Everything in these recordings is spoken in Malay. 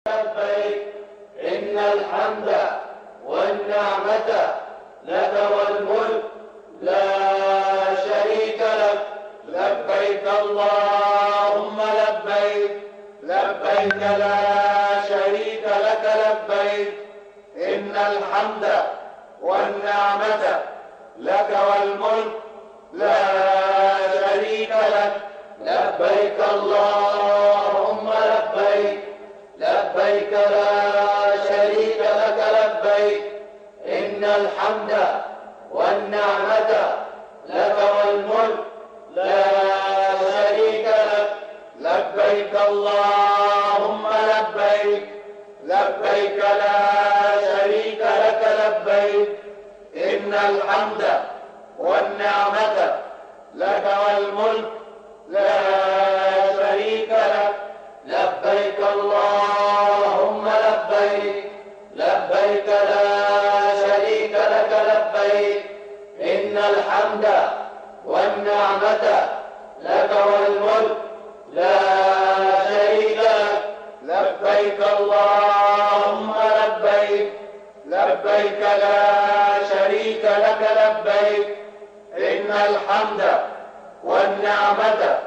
لبيك إن الحمد والنعمة لك والملك لا شريك لك لبيك اللهم لبيك لبيك لا شريك لك لبيك إن الحمد والنعمة لك والملك لا شريك لك لبيك اللهم لبيك لبيك لا شريك لك لبيك إن الحمد والنعمة لك والملك لا شريك لك لبيك اللهم لبيك لبيك لا شريك لك لبيك إن الحمد والنعمة لك والملك لا شريك لك لبيك اللهم لبيك لبيك لا شريك لك لبيك إن الحمد والنعمة لك والملك لا شريك لك لبيك اللهم لبيك لبيك لا شريك لك لبيك إن الحمد والنعمة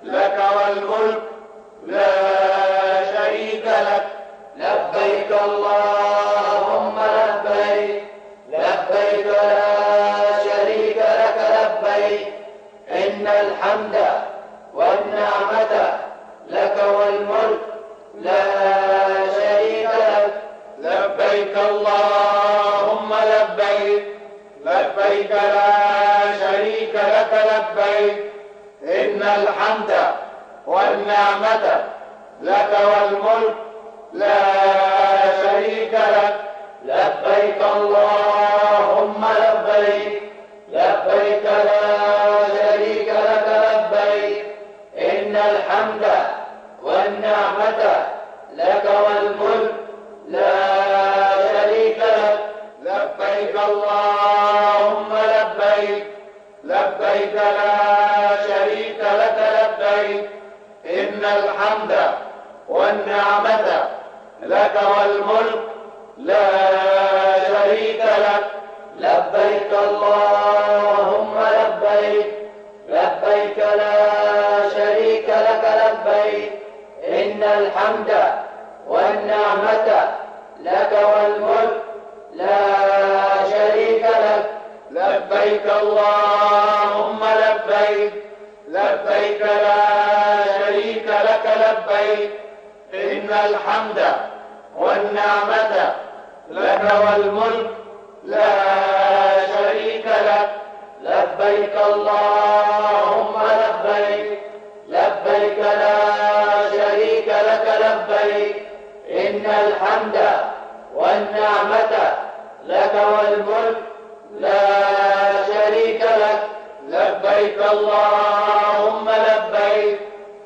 لك والملك لا شريك لك لبيك اللهم لبيك لبيك لا شريك لك لبيك إن الحمد والنعمة لك والملك لا شريك لك لبيك اللهم لبيك لبيك لا شريك لك لبيك إن الحمد والنعمة لك والملك لا شريك لك لبيك اللهم لبيك لبيك لا شريك لك لبيك إن الحمد والنعمة لك والملك لا شريك لك لبيك اللهم لبيك لبيك لا شريك لك لبيك إن الحمد والنعمة لك والملك لا شريك لك لبيك اللهم لبيك لبيك لا شريك لك لبيك إن الحمد والنعمة لك والملك لا شريك لك لبيك اللهم لبيك لبيك لا شريك لك لبيك إن الحمد والنعمة لك والملك لا شريك لك لبيك اللهم لبيك لبيك لا شريك لك لبيك إن الحمد والنعمة لك والملك لا شريك لك لبيك اللهم لبيك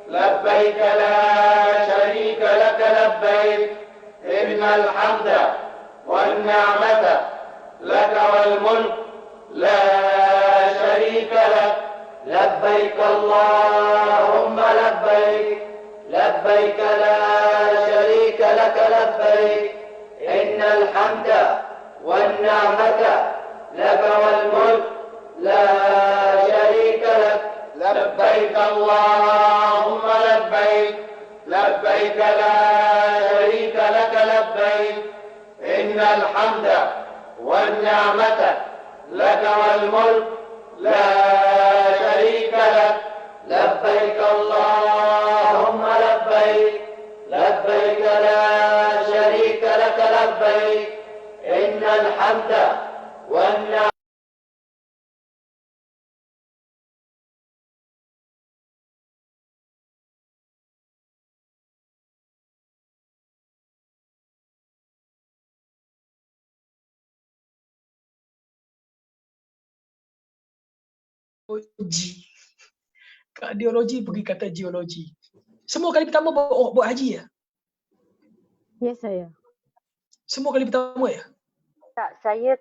لبيك لا شريك لك لبيك إن الحمد والنعمة لك والملك لا شريك لك لبيك اللهم لبيك لبيك لا شريك لك لبيك إن الحمد والنعمة لك والملك لا شريك لك لبيك اللهم لبيك لبيك لا شريك لك لبيك إن الحمد والنعمة لك والملك لا شريك لك لبيك اللهم لبيك لبيك لا شريك لك لبيك إن الحمد والنعمة Geologi. Kardiologi pergi kata geologi. Semua kali pertama buat haji ya? Ya, saya. Semua kali pertama ya? Tak, saya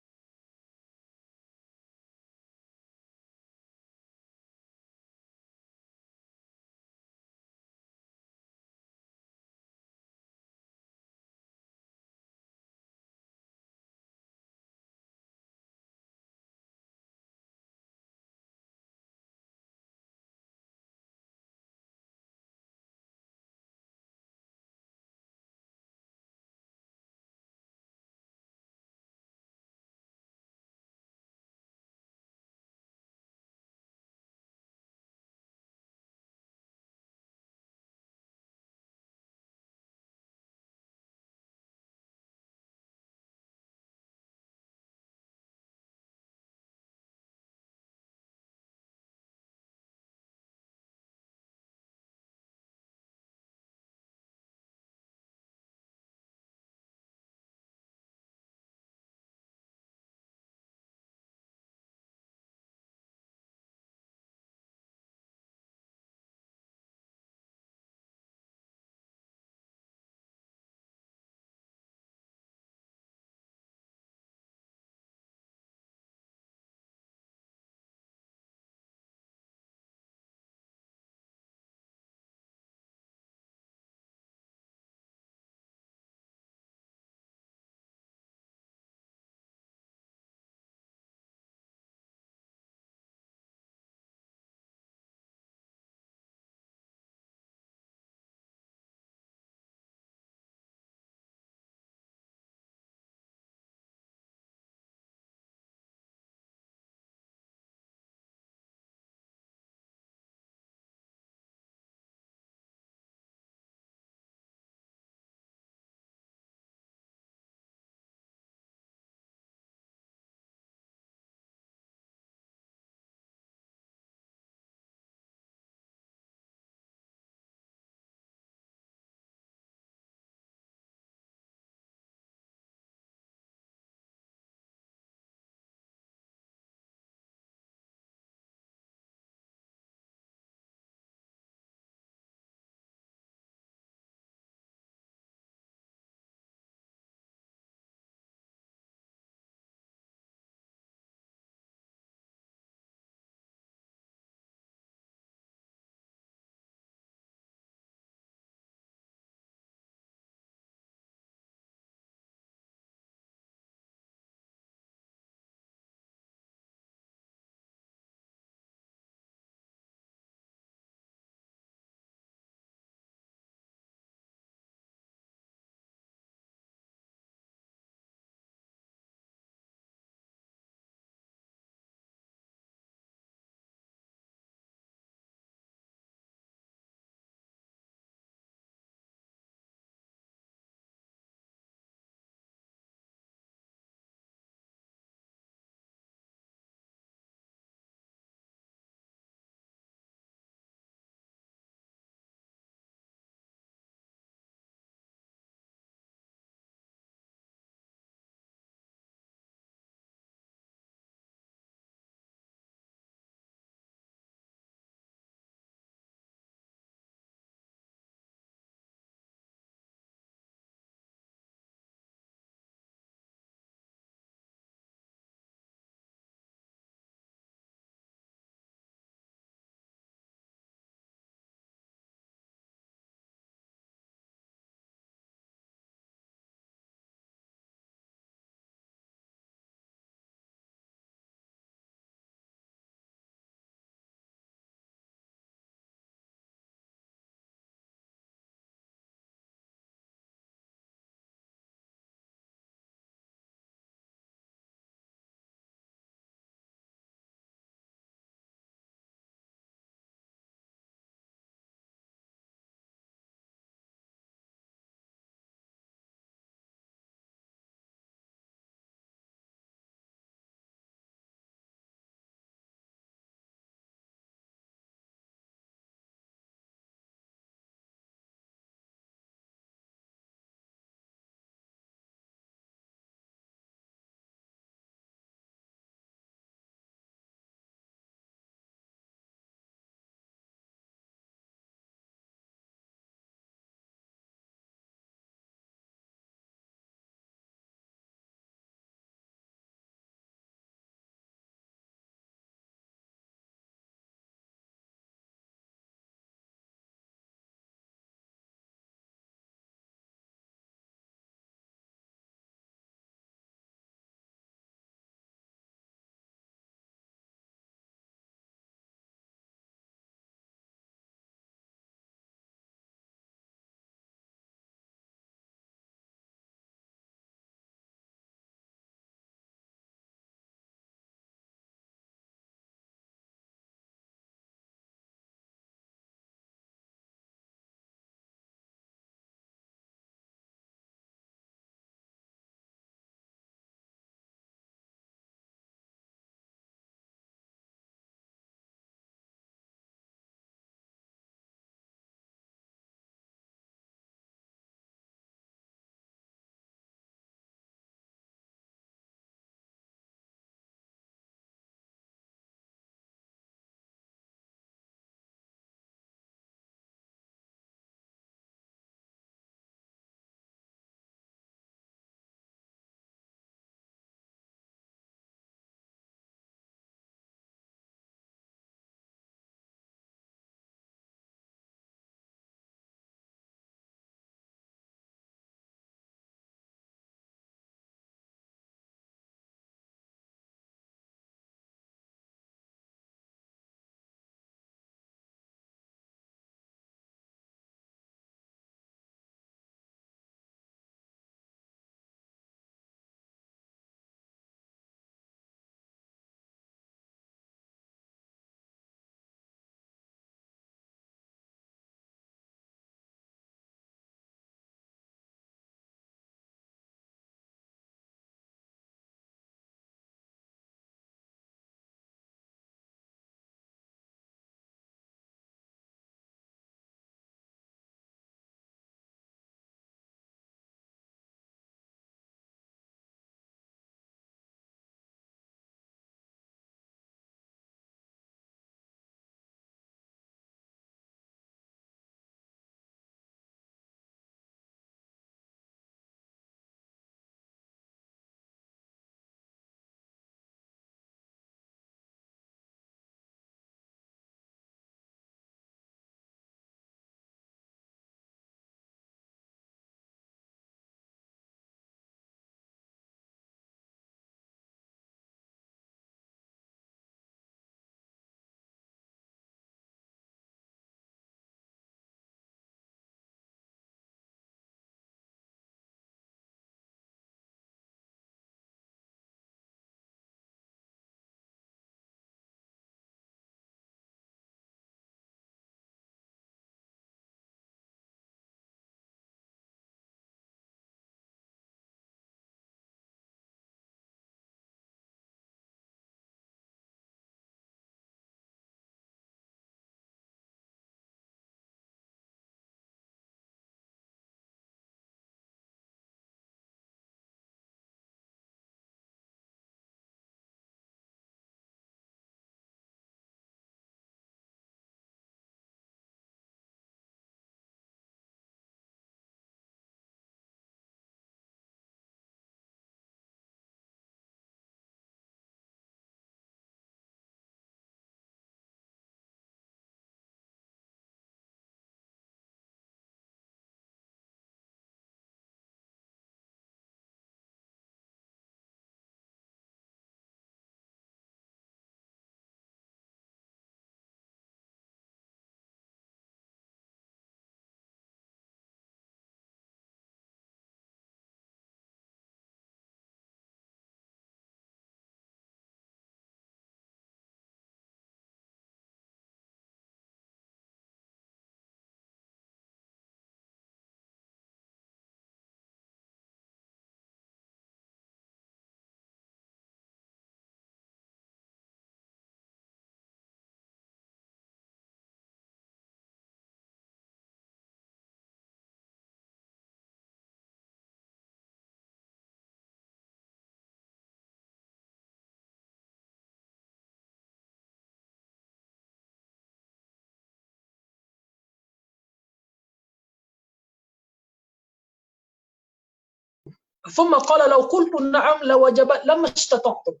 Thumma qala law qultu na'am lawajabat lamma istata'tum.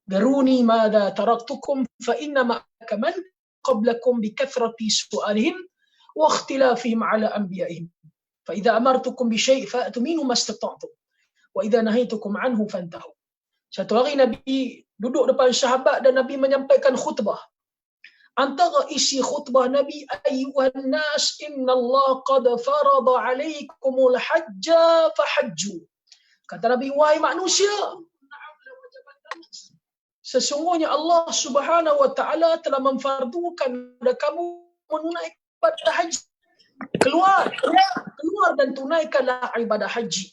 Daruni madza taraktukum fa inna ma'aka man qablakum bi kathrati su'alihim wa ikhtilafihim 'ala anbiya'ihim. Fa idza amartukum bi syai' fa'tu minhu mastata'tum wa idza nahaytukum 'anhu fantahu. Satu hari Nabi duduk depan sahabat dan Nabi menyampaikan khutbah. Antara isi khutbah Nabi, ayyuhan nas innallaha qad farada 'alaikumul hajja fahajju. Kata Nabi, wahai manusia, sesungguhnya Allah Subhanahu wa taala telah memfardukan kepada kamu menunaikan ibadah haji. Keluar dan tunaikanlah ibadah haji.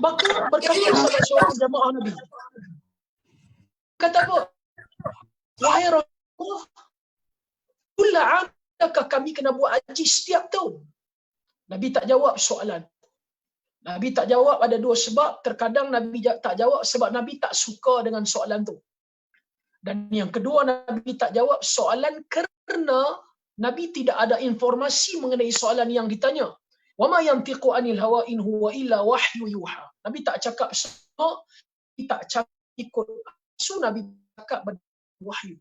Maka berkata salah seorang jamaah Nabi, kata apa? Wahai Rasulullah, kula adakah kami kena buat haji setiap tahun? Nabi tak jawab soalan. Nabi tak jawab ada dua sebab. Terkadang Nabi tak jawab sebab Nabi tak suka dengan soalan tu. Dan yang kedua, Nabi tak jawab soalan kerana Nabi tidak ada informasi mengenai soalan yang ditanya. Wa ma yantiqu anil hawa in huwa illa wahyu yuha. Nabi tak cakap semua, Nabi tak cakap ikut nafsu, Nabi cakap wahyu.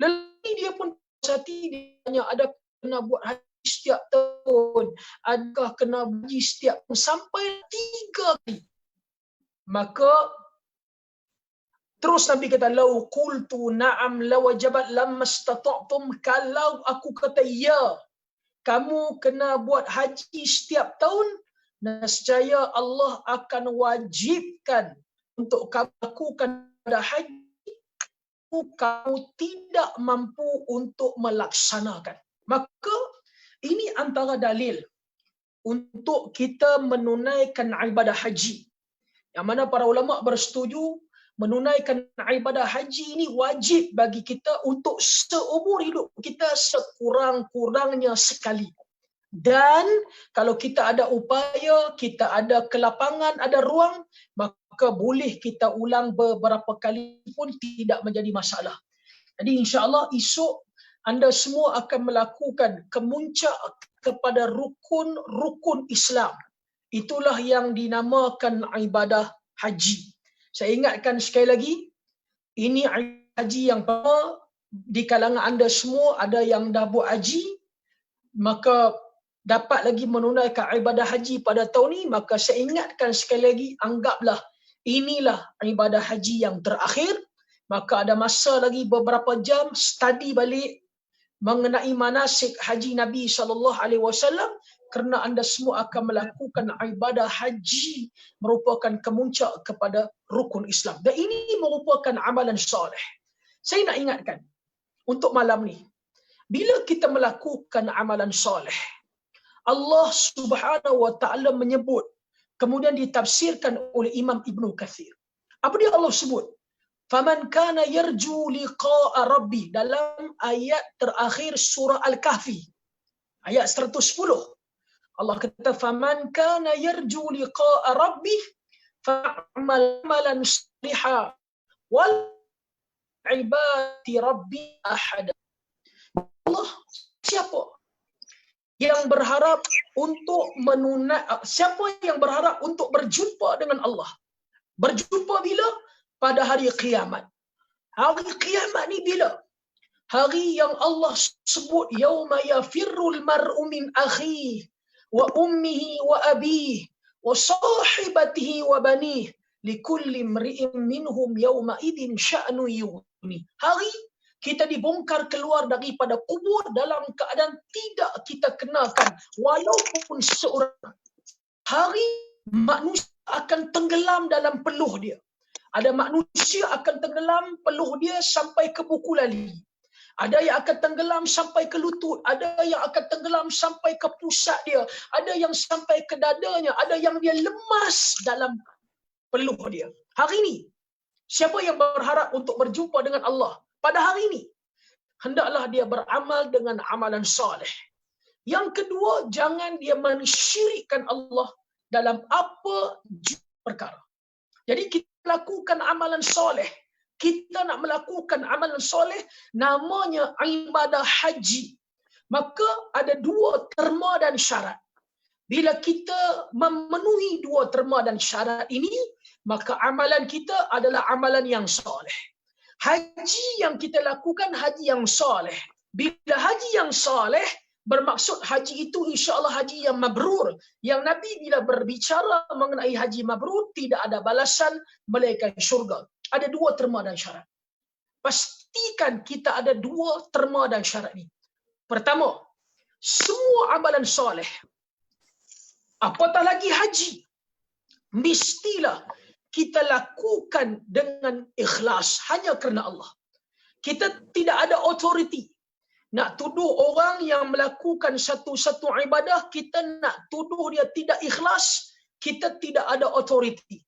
Lalu dia pun hati dia tanya, ada kena buat haji setiap tahun, adakah kena haji setiap tahun, sampai 3 kali. Maka terus Nabi kata, lau qultu na'am lawajabat lammastata'tum, kalau aku kata ya, kamu kena buat haji setiap tahun, nescaya Allah akan wajibkan untuk kamu lakukan haji, kamu tidak mampu untuk melaksanakan. Maka ini antara dalil untuk kita menunaikan ibadah haji. Yang mana para ulama bersetuju menunaikan ibadah haji ini wajib bagi kita untuk seumur hidup kita sekurang-kurangnya sekali. Dan kalau kita ada upaya, kita ada kelapangan, ada ruang, maka boleh kita ulang beberapa kali pun tidak menjadi masalah. Jadi insya-Allah esok anda semua akan melakukan kemuncak kepada rukun Islam. Itulah yang dinamakan ibadah haji. Saya ingatkan sekali lagi, ini haji yang pertama di kalangan anda semua ada yang dah buat haji, maka dapat lagi menunaikan ibadah haji pada tahun ini, maka saya ingatkan sekali lagi, anggaplah inilah ibadah haji yang terakhir. Maka ada masa lagi beberapa jam study balik mengenai manasik haji Nabi SAW, kerana anda semua akan melakukan ibadah haji merupakan kemuncak kepada rukun Islam. Dan ini merupakan amalan soleh. Saya nak ingatkan untuk malam ni, bila kita melakukan amalan soleh, Allah Subhanahu wa taala menyebut, kemudian ditafsirkan oleh Imam Ibnu Katsir. Apa dia Allah sebut? Faman kana yarju liqa'a rabbi, dalam ayat terakhir surah Al-Kahfi, ayat 110. Allah kata, faman kana yarju liqa'a rabbi fa'amal amalan salihan wal ibadi rabbi ahad. Allah, siapa yang berharap untuk siapa yang berharap untuk berjumpa dengan Allah? Berjumpa bila? Pada hari kiamat. Hari kiamat ni bila? Hari yang Allah sebut, yauma yafirrul mar'u min akhihi wa ummihi wa abihi wa sahibatihi wa banihi likulli imri'in minhum yauma idzin sya'nu yughni. Hari kita dibongkar keluar daripada kubur dalam keadaan tidak kita kenalkan walaupun seorang. Hari manusia akan tenggelam dalam peluh dia. Ada manusia akan tenggelam peluh dia sampai ke buku lali. Ada yang akan tenggelam sampai ke lutut, ada yang akan tenggelam sampai ke pusat dia, ada yang sampai ke dadanya, ada yang dia lemas dalam peluh dia. Hari ini, siapa yang berharap untuk berjumpa dengan Allah pada hari ini, hendaklah dia beramal dengan amalan soleh. Yang kedua, jangan dia mensyirikkan Allah dalam apa perkara. Jadi kita lakukan amalan soleh. Kita nak melakukan amalan soleh, namanya ibadah haji. Maka ada 2 terma dan syarat. Bila kita memenuhi dua terma dan syarat ini, maka amalan kita adalah amalan yang soleh. Haji yang kita lakukan haji yang soleh. Bila haji yang soleh, bermaksud haji itu insya-Allah haji yang mabrur. Yang Nabi bila berbicara mengenai haji mabrur, tidak ada balasan melainkan syurga. Ada dua terma dan syarat. Pastikan kita ada dua terma dan syarat ini. Pertama, semua amalan soleh, apatah lagi haji, mestilah kita lakukan dengan ikhlas hanya kerana Allah. Kita tidak ada authority nak tuduh orang yang melakukan satu-satu ibadah, kita nak tuduh dia tidak ikhlas, kita tidak ada authority.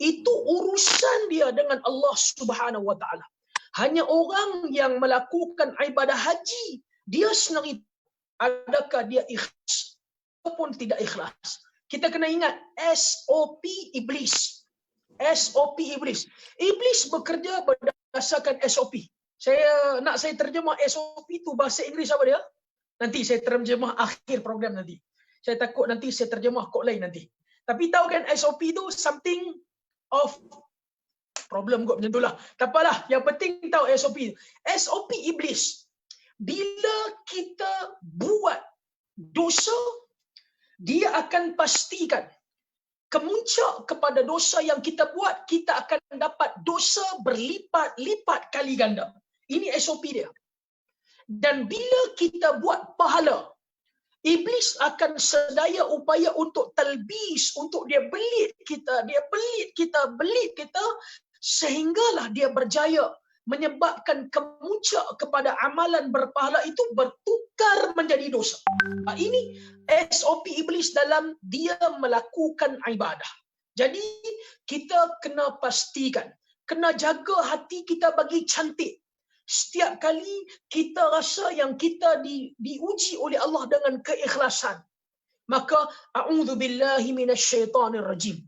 Itu urusan dia dengan Allah Subhanahu wa taala. Hanya orang yang melakukan ibadah haji, dia sendiri adakah dia ikhlas ataupun tidak ikhlas. Kita kena ingat SOP iblis. SOP iblis. Iblis bekerja berdasarkan SOP. Saya terjemah SOP tu bahasa Inggeris apa dia? Nanti saya terjemah akhir program nanti. Saya takut nanti saya terjemah kod lain nanti. Tapi tahu kan SOP tu something of problem kot macam itulah. Tak apalah, yang penting tahu SOP. SOP iblis. Bila kita buat dosa, dia akan pastikan kemuncak kepada dosa yang kita buat, kita akan dapat dosa berlipat-lipat kali ganda. Ini SOP dia. Dan bila kita buat pahala, iblis akan sedaya upaya untuk talbis, untuk dia belit kita, sehinggalah dia berjaya menyebabkan kemuncak kepada amalan berpahala itu bertukar menjadi dosa. Ini SOP iblis dalam dia melakukan ibadah. Jadi kita kena pastikan, kena jaga hati kita bagi cantik. Setiap kali kita rasa yang kita diuji oleh Allah dengan keikhlasan, maka a'udzubillahi minasyaitonirrajim.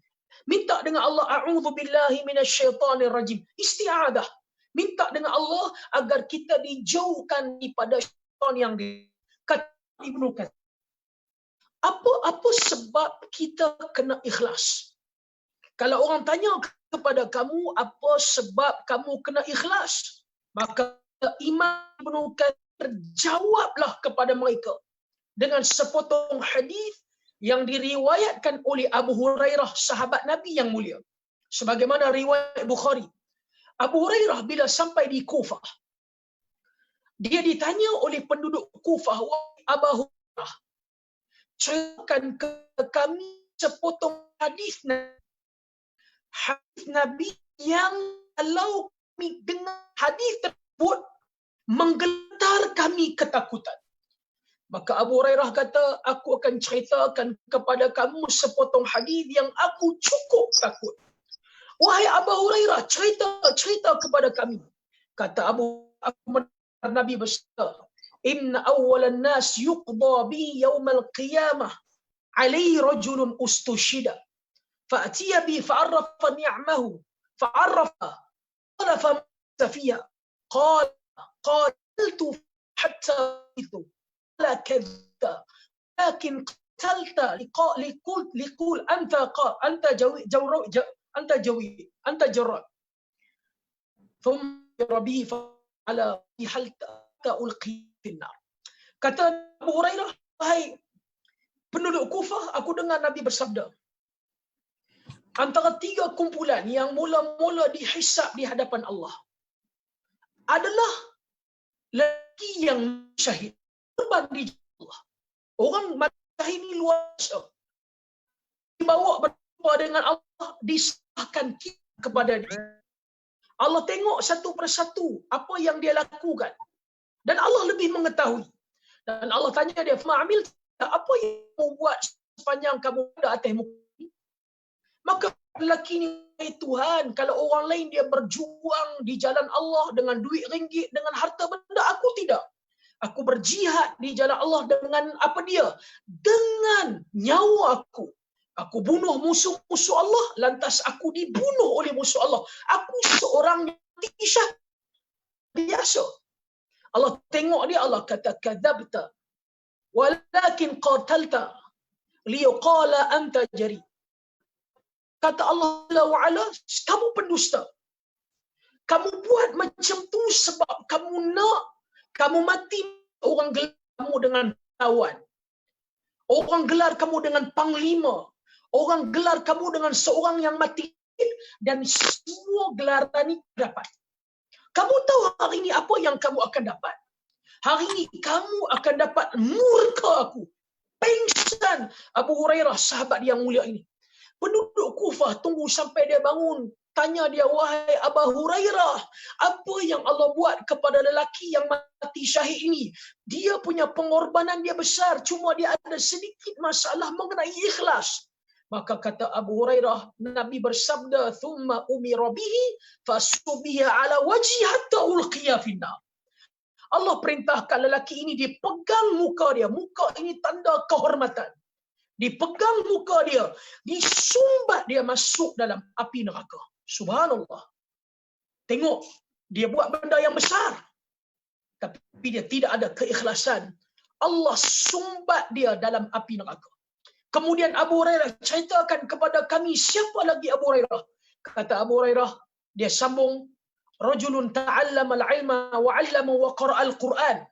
Minta dengan Allah, a'udzubillahi minasyaitonirrajim. Isti'adah. Minta dengan Allah agar kita dijauhkan daripada syaitan yang kata Ibnu Katsir. Apa sebab kita kena ikhlas? Kalau orang tanya kepada kamu, apa sebab kamu kena ikhlas? Maka Imam Ibnu Katsir jawablah kepada mereka dengan sepotong hadis yang diriwayatkan oleh Abu Hurairah, sahabat Nabi yang mulia. Sebagaimana riwayat Bukhari. Abu Hurairah bila sampai di Kufah, dia ditanya oleh penduduk Kufah, "Wahai Abu Hurairah, ceritakan ke kami sepotong hadis Nabi yang kalau kami dengar hadis tersebut menggeletar kami ketakutan." Maka Abu Hurairah kata, "Aku akan ceritakan kepada kamu sepotong hadis yang aku cukup takut." "Wahai Abu Hurairah, cerita kepada kami." Kata aku mendengar Nabi bersabda, "Inna awwalan nas yuqda bi yaumal qiyamah alaihi rajulun ustushida fa'tiya bi fa'arrafa ni'amahu fa'arrafa qala fa fiha qataltu hatta itu la kadza lakin qatalta liqul anta jarrad thumma rabbi ala hal ulqi fi nar." Kata Abu Hurairah, "Hai penduduk Kufah, aku dengar Nabi bersabda, antara 3 kumpulan yang mula-mula dihisab di hadapan Allah adalah lelaki yang syahid, korban di jalan Allah. Orang mati ini luar biasa, dibawa berjumpa dengan Allah, disahkan kepada dia. Allah tengok satu persatu apa yang dia lakukan, dan Allah lebih mengetahui. Dan Allah tanya dia, "Ma'amil, apa yang kamu buat sepanjang kamu ada atas muka ini?" Maka lelaki ni, "Tuhan, kalau orang lain dia berjuang di jalan Allah dengan duit ringgit, dengan harta benda, aku tidak. Aku berjihad di jalan Allah dengan apa dia? Dengan nyawa aku. Aku bunuh musuh-musuh Allah, lantas aku dibunuh oleh musuh Allah. Aku seorang yang tisah biasa." Allah tengok dia, Allah kata, "Kadzabta walakin qatalta liyaqala anta jari. Kata Allah Ta'ala, kamu pendusta. Kamu buat macam tu sebab kamu nak kamu mati, orang gelar kamu dengan tawan. Orang gelar kamu dengan panglima. Orang gelar kamu dengan seorang yang mati, dan semua gelaran ini dapat. Kamu tahu hari ini apa yang kamu akan dapat? Hari ini kamu akan dapat murka aku. Pengsan Abu Hurairah, sahabat yang mulia ini. Penduduk Kufah tunggu sampai dia bangun. Tanya dia, wahai Abu Hurairah, apa yang Allah buat kepada lelaki yang mati syahid ini? Dia punya pengorbanan dia besar, cuma dia ada sedikit masalah mengenai ikhlas. Maka kata Abu Hurairah, Nabi bersabda, thumma umira bihi fasubiha ala wajhi hatta ulqiya finnar. Allah perintahkan lelaki ini dipegang muka dia. Muka ini tanda kehormatan. Dipegang muka dia, disumbat dia masuk dalam api neraka. Subhanallah. Tengok, dia buat benda yang besar, tapi dia tidak ada keikhlasan. Allah sumbat dia dalam api neraka. Kemudian Abu Hurairah ceritakan kepada kami, siapa lagi Abu Hurairah? Kata Abu Hurairah, dia sambung, rajulun ta'allama al-ilma wa 'allama wa qara'a al-Quran.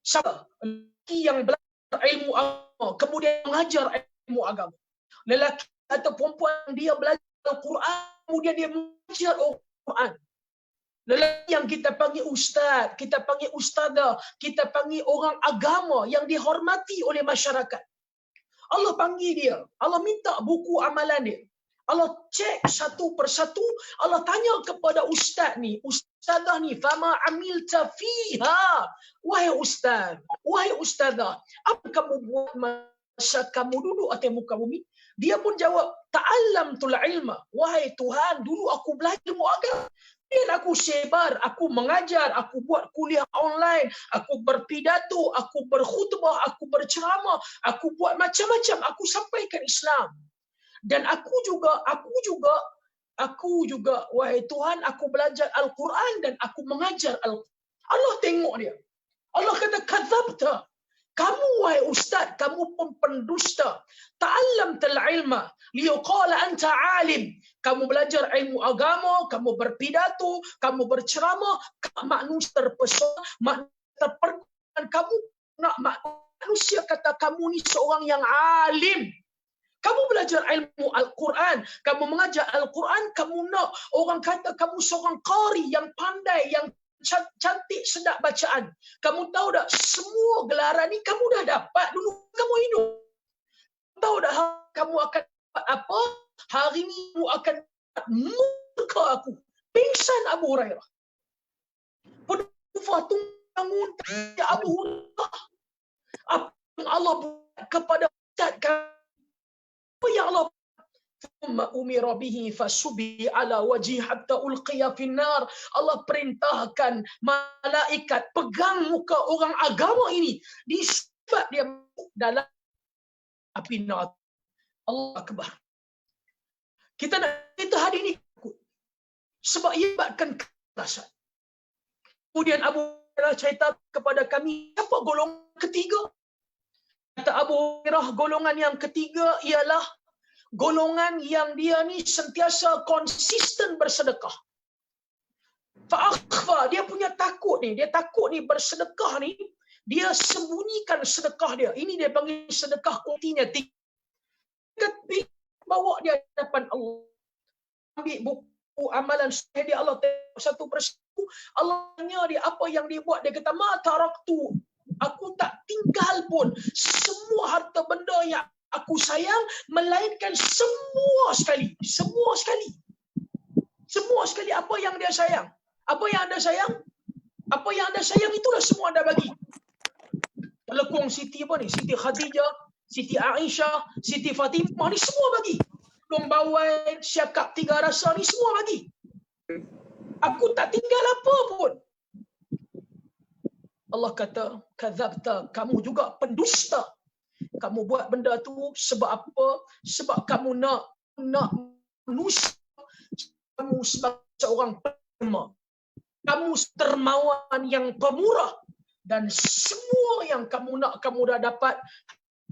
Siapa? Lelaki yang belajar ilmu agama, kemudian mengajar ilmu agama. Lelaki atau perempuan dia belajar Al-Quran, kemudian dia mengajar Al-Quran. Lelaki yang kita panggil ustaz, kita panggil ustazah, kita panggil orang agama yang dihormati oleh masyarakat. Allah panggil dia, Allah minta buku amalan dia. Allah cek satu persatu, Allah tanya kepada ustaz ni, ustazah ni, fama amilta fiha, wahai ustaz, wahai ustazah, apa kamu buat masa kamu duduk atas muka bumi? Dia pun jawab, ta'allamtul ilma, wahai Tuhan, dulu aku belajar ilmu agama. Dan aku sebar, aku mengajar, aku buat kuliah online, aku berpidato, aku berkhutbah, aku berceramah, aku buat macam-macam, aku sampaikan Islam. Dan aku juga, wahai Tuhan, aku belajar Al-Quran dan aku mengajar Al-Quran. Allah tengok dia. Allah kata, kadzabta. Kamu wahai ustaz, kamu pun pendusta. Ta'allamtal ilma liyaqala anta alim. Kamu belajar ilmu agama, kamu berpidato, kamu berceramah, manusia terpesona, manusia terpergunakan, kamu nak manusia kata kamu ni seorang yang alim. Kamu belajar ilmu Al-Quran, kamu mengajar Al-Quran, kamu nak orang kata kamu seorang qari yang pandai, yang cantik, sedap bacaan. Kamu tahu tak, semua gelaran ni kamu dah dapat dulu kamu hidup. Tahu tak kamu akan dapat apa? Hari ni kamu akan dapat murka aku. Pingsan Abu Hurairah. Pendufah tu bangun, ya Abu Hurairah, apa yang Allah buat kepada ustaz kamu? Apa yang Allah thumma umira bihi fasubi ala wajhi hatta ulqiya finnar. Allah perintahkan malaikat pegang muka orang agama ini, disumbat dia dalam api neraka. Allah akbar. Kita nak kita hari ini sebab ia buatkan keikhlasan. Kemudian Abu Hurairah cerita kepada kami, apa golongan ketiga? Kata Abu Hurairah, golongan yang ketiga ialah golongan yang dia ni sentiasa konsisten bersedekah. Fa'akhfa, dia punya takut ni, dia takut ni bersedekah ni, dia sembunyikan sedekah dia. Ini dia panggil sedekah utinya. Bawa dia hadapan Allah. Ambil buku amalan dia, Allah tengok satu persatu. Allah tanya dia apa yang dia buat. Dia kata, ma taraktu, aku tak tinggal pun semua harta benda yang aku sayang, melainkan semua sekali apa yang dia sayang. Apa yang anda sayang? Apa yang anda sayang itulah semua anda bagi. Pelekung Siti apa ni? Siti Khadijah, Siti Aisyah, Siti Fatimah ni semua bagi. Long bawai, syakab tiga rasa ni semua bagi. Aku tak tinggal apa pun. Allah kata, kadzabta, kamu juga pendusta. Kamu buat benda tu sebab apa? Sebab kamu nak manusia, kamu sebagai seorang penerima. Kamu dermawan yang pemurah, dan semua yang kamu nak kamu dah dapat.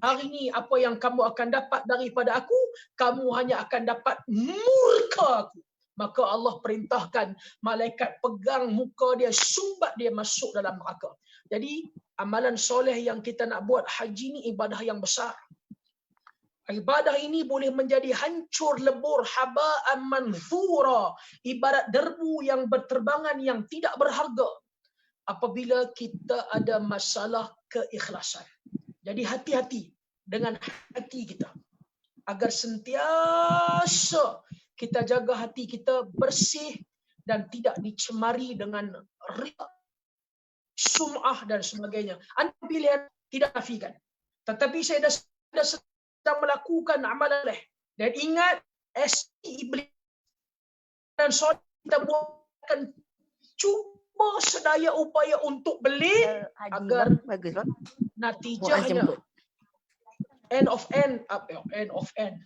hari ni apa yang kamu akan dapat daripada aku, kamu hanya akan dapat murka aku. Maka Allah perintahkan malaikat pegang muka dia, sumbat dia masuk dalam neraka. Jadi amalan soleh yang kita nak buat haji ni ibadah yang besar. Ibadah ini boleh menjadi hancur lebur, haba'an manthura, ibarat derbu yang berterbangan yang tidak berharga apabila kita ada masalah keikhlasan. Jadi hati-hati dengan hati kita agar sentiasa kita jaga hati kita bersih dan tidak dicemari dengan riya, sum'ah dan sebagainya. Anda pilihan tidak nafikan. Tetapi saya dah sedang melakukan amalan dan ingat iblis dan solat kita buatkan cuba sedaya upaya untuk beli agar natijahnya end of end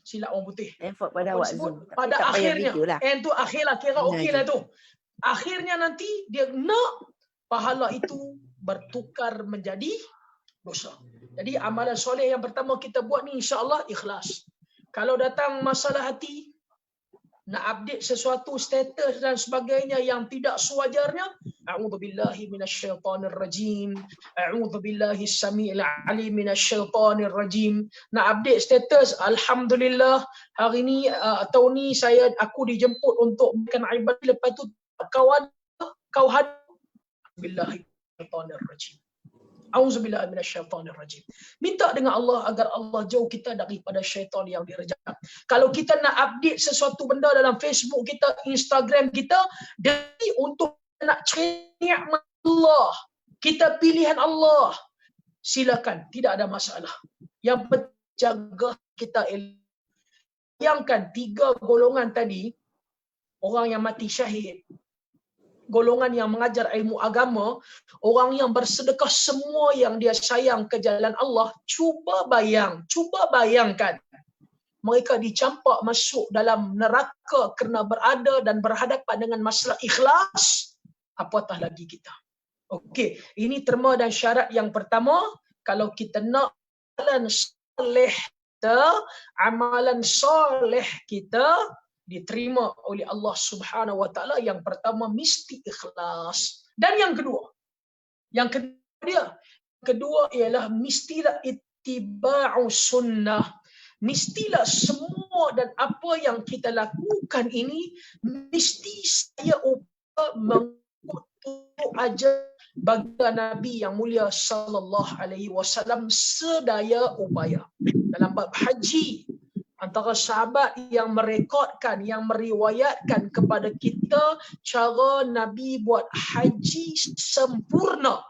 silap orang putih pada awak Zoom. pada akhirnya end tu akhirlah kira okeylah tu. Akhirnya nanti dia nak pahala itu bertukar menjadi dosa. Jadi amalan soleh yang pertama kita buat ni insya-Allah ikhlas. Kalau datang masalah hati, nak update sesuatu status dan sebagainya yang tidak sewajarnya, a'udzubillahi minasyaitonirrajim, a'udzubillahi samiil alim minasyaitonirrajim. Nak update status, alhamdulillah hari ni atau ni aku dijemput untuk bikin ibadah, lepas tu kau had billahi minasyaitonirrajim. Auzubillahi minasyaitonirrajim. Minta dengan Allah agar Allah jauh kita daripada syaitan yang direjam. Kalau kita nak update sesuatu benda dalam Facebook kita, Instagram kita, demi untuk nak cerita Allah, kita pilihan Allah, silakan, tidak ada masalah. Yang penjaga kita bayangkan 3 golongan tadi, orang yang mati syahid, golongan yang mengajar ilmu agama, orang yang bersedekah semua yang dia sayang ke jalan Allah. Cuba bayangkan mereka dicampak masuk dalam neraka kerana berada dan berhadapan dengan masalah ikhlas, apatah lagi kita. Okey, ini terma dan syarat yang pertama. Kalau kita nak amalan soleh kita diterima oleh Allah Subhanahu wa taala, yang pertama mesti ikhlas. Dan yang kedua ialah mestilah ittiba'u sunnah. Mestilah semua dan apa yang kita lakukan ini mesti saya mengikut ajar baginda Nabi yang mulia sallallahu alaihi wasallam sedaya upaya. Dalam bab haji, antara sahabat yang merekodkan, yang meriwayatkan kepada kita cara Nabi buat haji sempurna,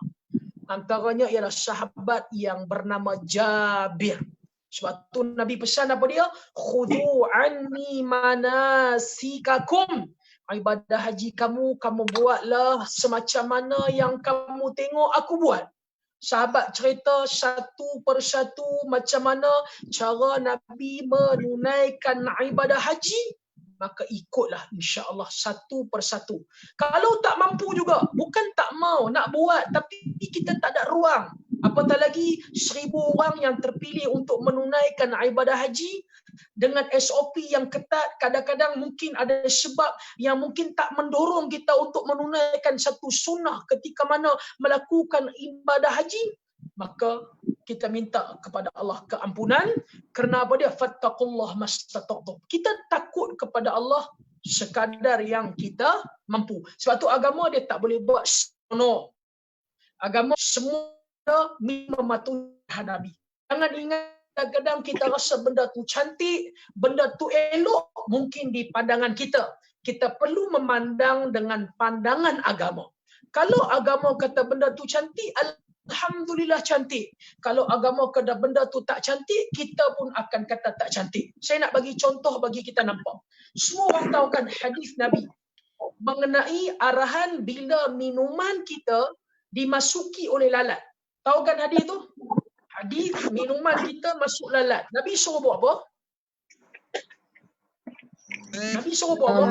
antaranya ialah sahabat yang bernama Jabir. Sebab tu Nabi pesan apa dia? Khudhu anni manasikakum. Ibadah haji kamu buatlah semacam mana yang kamu tengok aku buat. Sahabat cerita satu persatu macam mana cara Nabi menunaikan ibadah haji, maka ikutlah insya-Allah satu persatu. Kalau tak mampu juga, bukan tak mau nak buat tapi kita tak ada ruang. Apatah lagi 1000 orang yang terpilih untuk menunaikan ibadah haji dengan SOP yang ketat, kadang-kadang mungkin ada sebab yang mungkin tak mendorong kita untuk menunaikan satu sunnah ketika mana melakukan ibadah haji, maka kita minta kepada Allah keampunan. Kerana apa dia? Fattaqullah mastata'tum. Kita takut kepada Allah sekadar yang kita mampu. Sebab tu agama dia tak boleh buat senonoh. Agama semua mematuhi Nabi. Jangan ingat kadang-kadang kita rasa benda tu cantik, benda tu elok mungkin di pandangan kita. Kita perlu memandang dengan pandangan agama. Kalau agama kata benda tu cantik, alhamdulillah cantik. Kalau agama kata benda tu tak cantik, kita pun akan kata tak cantik. Saya nak bagi contoh bagi kita nampak. Semua orang tahu kan hadis Nabi mengenai arahan bila minuman kita dimasuki oleh lalat. Tahu kan hadis tu? Hadis minuman kita masuk lalat. Nabi suruh buat apa? Nabi suruh buat apa?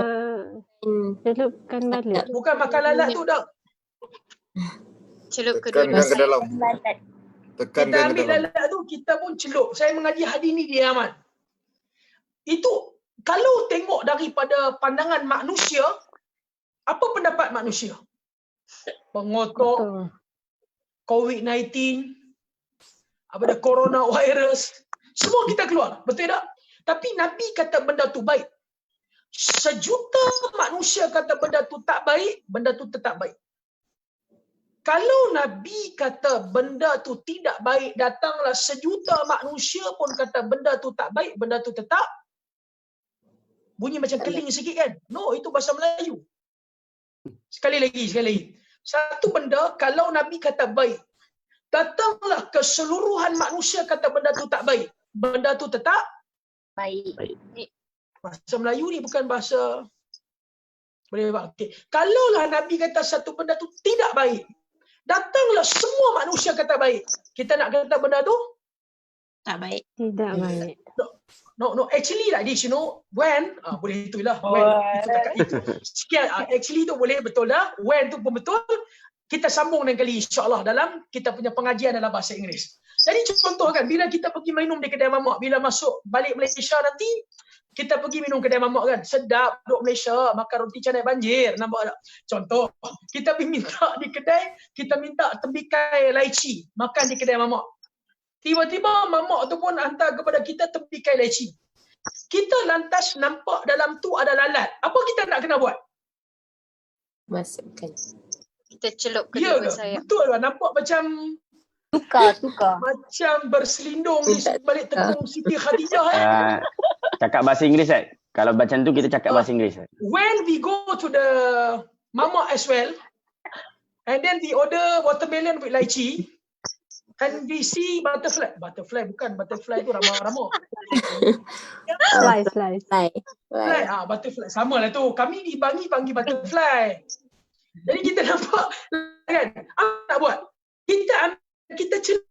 Celupkan balik. Bukan makan lalat tu dah. Celup kedua dosa. Tekankan Kita ke ambil dalam. lalat tu, kita pun celup. Saya mengaji hadis ni di Yaman. Itu kalau tengok daripada pandangan manusia, apa pendapat manusia? Pengotok, Betul. COVID-19, apa dah coronavirus, semua kita keluar. Betul tak? Tapi Nabi kata benda tu baik. Sejuta manusia kata benda tu tak baik, benda tu tetap baik. Kalau Nabi kata benda tu tidak baik, datanglah sejuta manusia pun kata benda tu tak baik, benda tu tetap bunyi macam keling sikit kan? No, itu bahasa Melayu. Sekali lagi. Satu benda, kalau Nabi kata baik, datanglah keseluruhan manusia kata benda tu tak baik, benda tu tetap Baik. bahasa Melayu ni bukan bahasa boleh faham. Okay. Kalaulah Nabi kata satu benda tu tidak baik, datanglah semua manusia kata baik, kita nak kata benda tu Tak baik. Tidak baik. no, actually like this, you know, when boleh itulah when itu cakap itu sekian, actually tu boleh betul dah, when tu pun betul. Kita sambung lain kali insya-Allah dalam kita punya pengajian dalam bahasa Inggeris. Jadi contoh kan, bila kita pergi minum di kedai mamak, bila masuk balik Malaysia nanti, kita pergi minum kedai mamak kan, sedap duduk Malaysia, makan roti canai banjir, nampak tak? Contoh, kita pergi minta di kedai, kita minta tembikai laici, makan di kedai mamak. Tiba-tiba mamak tu pun hantar kepada kita tembikai laici. Kita lantas nampak dalam tu ada lalat. Apa kita nak kena buat? Masukkan. Kita celup ke Ya dua ke? sayap. Betul lah, nampak macam macam berselindung di balik tepung Siti Khadijah Cakap bahasa Inggeris kan? Kalau macam tu kita cakap bahasa Inggeris. When we go to the mamak as well, and then we order watermelon with lychee, and we see butterfly bukan, butterfly tu ramah-ramah. Slice. Butterfly sama lah tu, kami di Bangi panggil butterfly. Jadi kita nampak kan, apa nak buat? Kita celup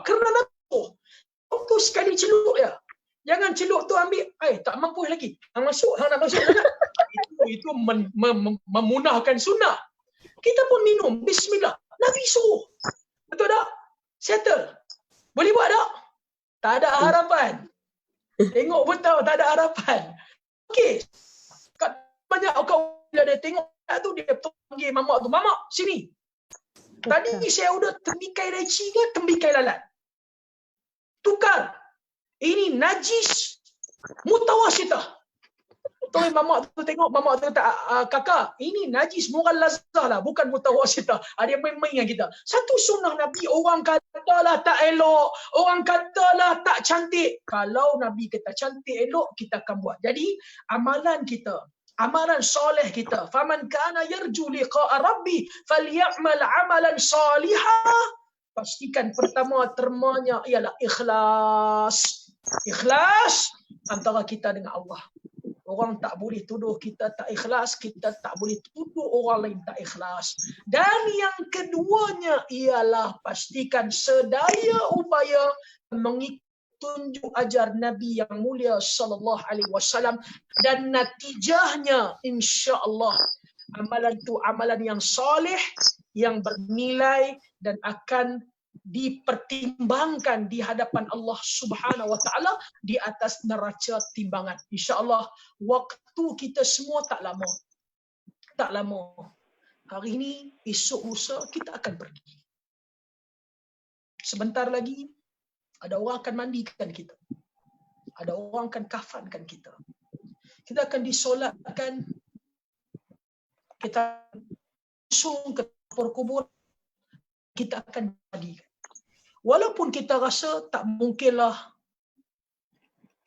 kerana tu sekali celup ya. Jangan celup tu ambil, tak mampu lagi. Hang masuk juga. Itu memunahkan sunnah. Kita pun minum bismillah. Nabi suruh. Betul tak? Settle. Boleh buat tak? Tak ada harapan. Tengok pun tahu tak ada harapan. Okey. Kat banyak kau bila dia tengok tu dia panggil mamak tu, "Mamak, sini. Tadi saya order tembikai laici ke tembikai lalat? Tukar. Ini najis mutawasitah." Tuan mamak tu tengok, mamak tu tak, "Kakak, ini najis mughallazah lah, bukan mutawasitah." Dia main-main dengan kita. Satu sunnah Nabi, orang katalah tak elok, orang katalah tak cantik. Kalau Nabi kata cantik elok, kita akan buat. Jadi amalan kita, amalan soleh kita, faman kana yarju liqa'a rabbi falyamal amalan salihah. Pastikan pertama termanya ialah ikhlas. Ikhlas antara kita dengan Allah. Orang tak boleh tuduh kita tak ikhlas, kita tak boleh tuduh orang lain tak ikhlas. Dan yang keduanya ialah pastikan sedaya upaya mengikuti tunjuk ajar Nabi yang mulia sallallahu alaihi wasallam, dan natijahnya insya-Allah amalan itu amalan yang soleh, yang bernilai dan akan dipertimbangkan di hadapan Allah Subhanahu wa taala di atas neraca timbangan. Insya-Allah waktu kita semua tak lama. Tak lama. Hari ini, esok lusa kita akan pergi. Sebentar lagi ada orang akan mandikan kita. Ada orang akan kafankan kita. Kita akan disolatkan. Kita langsung ke kubur. Kita akan mandikan. Walaupun kita rasa tak mungkinlah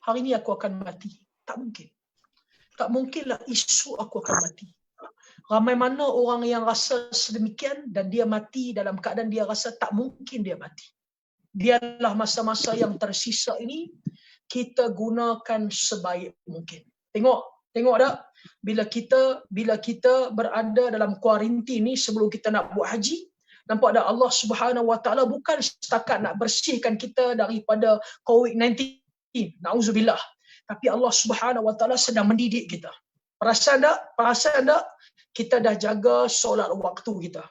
hari ini aku akan mati. Tak mungkin. Tak mungkinlah esok aku akan mati. Ramai mana orang yang rasa sedemikian dan dia mati dalam keadaan dia rasa tak mungkin dia mati. Biarlah masa-masa yang tersisa ini kita gunakan sebaik mungkin. Tengok tak? Bila kita berada dalam kuarantin ni sebelum kita nak buat haji, nampak tak Allah Subhanahu wa taala bukan setakat nak bersihkan kita daripada COVID-19, nauzubillah, tapi Allah Subhanahu wa taala sedang mendidik kita. Perasan tak? Kita dah jaga solat waktu kita.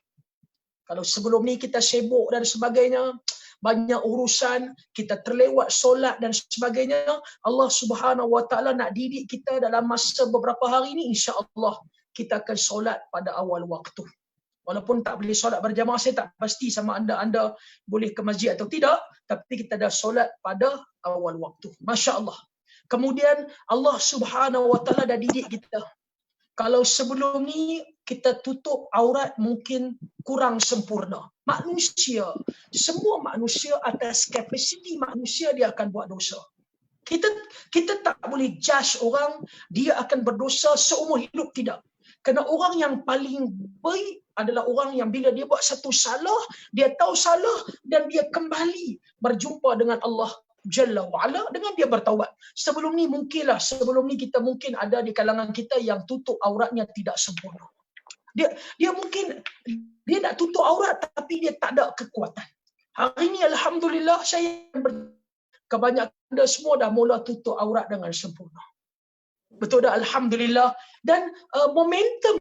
Kalau sebelum ni kita sibuk dan sebagainya, banyak urusan, kita terlewat solat dan sebagainya, Allah Subhanahu Wa Taala nak didik kita dalam masa beberapa hari ni, insya-Allah kita akan solat pada awal waktu. Walaupun tak boleh solat berjamaah, saya tak pasti sama anda boleh ke masjid atau tidak, tapi kita dah solat pada awal waktu. Masya-Allah. Kemudian Allah Subhanahu Wa Taala dah didik kita. Kalau sebelum ni kita tutup aurat mungkin kurang sempurna. Manusia, semua manusia atas kapasiti manusia dia akan buat dosa. Kita tak boleh judge orang dia akan berdosa seumur hidup, tidak. Kerana orang yang paling baik adalah orang yang bila dia buat satu salah, dia tahu salah dan dia kembali berjumpa dengan Allah Jalla wa'ala dengan dia bertaubat. Sebelum ni kita mungkin ada di kalangan kita yang tutup auratnya tidak sempurna. Dia mungkin dia nak tutup aurat tapi dia tak ada kekuatan. Hari ni alhamdulillah saya kebanyakan anda semua dah mula tutup aurat dengan sempurna. Betul dah, alhamdulillah. Dan momentum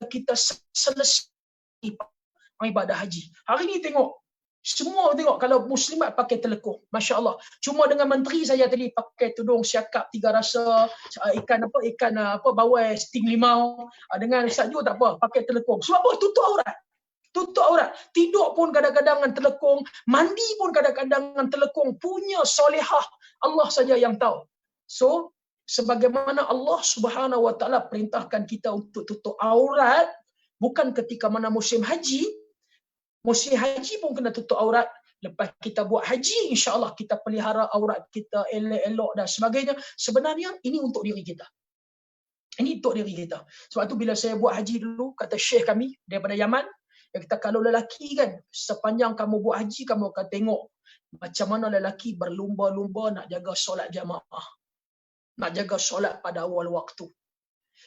kita selesai ibadah haji. Hari ni semua tengok kalau muslimat pakai telekung, masya-Allah. Cuma dengan menteri saya tadi pakai tudung siakap 3 rasa, ikan bawai sting limau, dengan Ustaz Ju tak apa, pakai telekung. Sebab apa? Tutup aurat. Tidur pun kadang-kadang dengan telekung, mandi pun kadang-kadang dengan telekung. Punya solehah Allah saja yang tahu. So, sebagaimana Allah Subhanahu Wa Taala perintahkan kita untuk tutup aurat, bukan ketika mana musim haji. Musim haji pun kena tutup aurat. Lepas kita buat haji, insya-Allah kita pelihara aurat kita elok-elok dan sebagainya. Sebenarnya ini untuk diri kita. Ini untuk diri kita. Sebab tu bila saya buat haji dulu, kata syekh kami daripada Yaman, dia kata kalau lelaki kan, sepanjang kamu buat haji, kamu akan tengok macam mana lelaki berlumba-lumba nak jaga solat jamaah. Nak jaga solat pada awal waktu.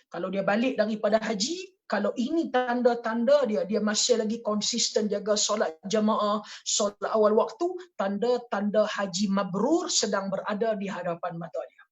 Kalau dia balik daripada haji, kalau ini tanda-tanda dia masih lagi konsisten jaga solat jamaah, solat awal waktu, tanda-tanda haji mabrur sedang berada di hadapan mata dia.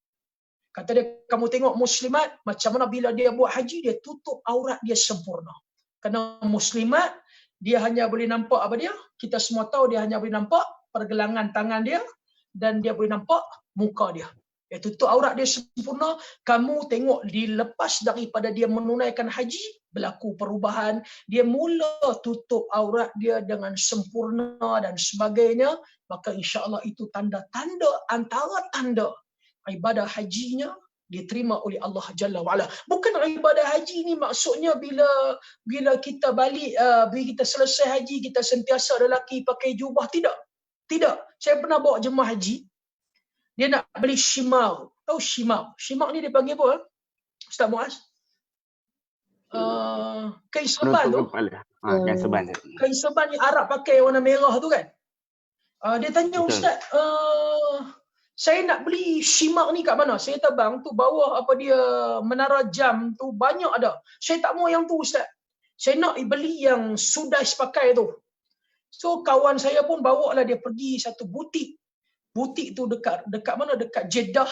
Kata dia, kamu tengok muslimat, macam mana bila dia buat haji, dia tutup aurat dia sempurna. Kerana muslimat, dia hanya boleh nampak apa dia? Kita semua tahu dia hanya boleh nampak pergelangan tangan dia dan dia boleh nampak muka dia. Dia tutup aurat dia sempurna. Kamu tengok dilepas daripada dia menunaikan haji, berlaku perubahan. Dia mula tutup aurat dia dengan sempurna dan sebagainya. Maka insya-Allah itu tanda-tanda antara tanda ibadah hajinya diterima oleh Allah Jalla wa'ala. Bukan ibadah haji ni maksudnya bila kita balik, bila kita selesai haji, kita sentiasa lelaki pakai jubah. Tidak. Saya pernah bawa jemaah haji. Dia nak beli shimar. Tahu shimar? Shimar ni dia panggil apa? Ustaz Muaz? Kain serban tu. Kain serban. Kain serban yang Arab pakai warna merah tu kan? Dia tanya, Ustaz, saya nak beli shimar ni kat mana? Saya kata, bang, tu bawah apa dia menara jam tu banyak ada. Saya tak mau yang tu, Ustaz. Saya nak beli yang Sudais pakai tu. So kawan saya pun bawa lah dia pergi satu butik. Butik tu dekat mana? Dekat Jeddah.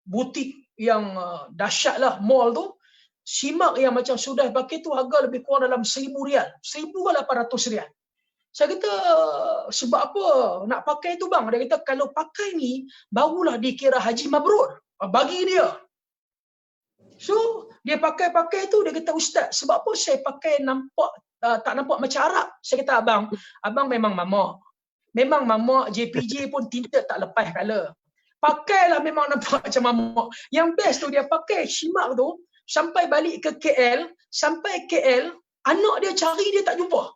Butik yang dahsyat lah, mall tu. Simak yang macam sudah pakai tu harga lebih kurang dalam RM1,000. RM1,800. Saya kata, sebab apa nak pakai tu bang? Dia kata, kalau pakai ni, barulah dikira haji mabrur. Bagi dia. So, dia pakai tu, dia kata, Ustaz, sebab apa saya pakai nampak tak nampak macam Arab? Saya kata, abang memang mamak. Memang mamak, JPJ pun tinta tak lepas colour. Pakailah memang nampak macam mamak. Yang best tu dia pakai shimak tu, sampai balik ke KL, anak dia cari dia tak jumpa.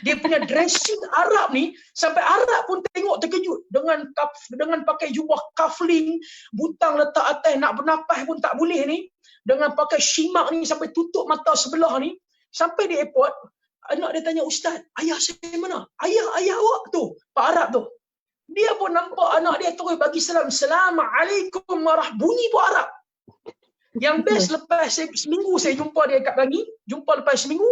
Dia punya dressing Arab ni, sampai Arab pun tengok terkejut. Dengan pakai jubah kafling, butang letak atas, nak bernapas pun tak boleh ni. Dengan pakai shimak ni, sampai tutup mata sebelah ni. Sampai di airport, anak dia tanya, Ustaz, ayah saya mana? Ayah awak tu, Pak Arab tu. Dia pun nampak anak dia terus bagi salam. Assalamualaikum warahmatullahi, bunyi pun Arab. Yang best lepas seminggu saya jumpa dia kat pagi, jumpa lepas seminggu,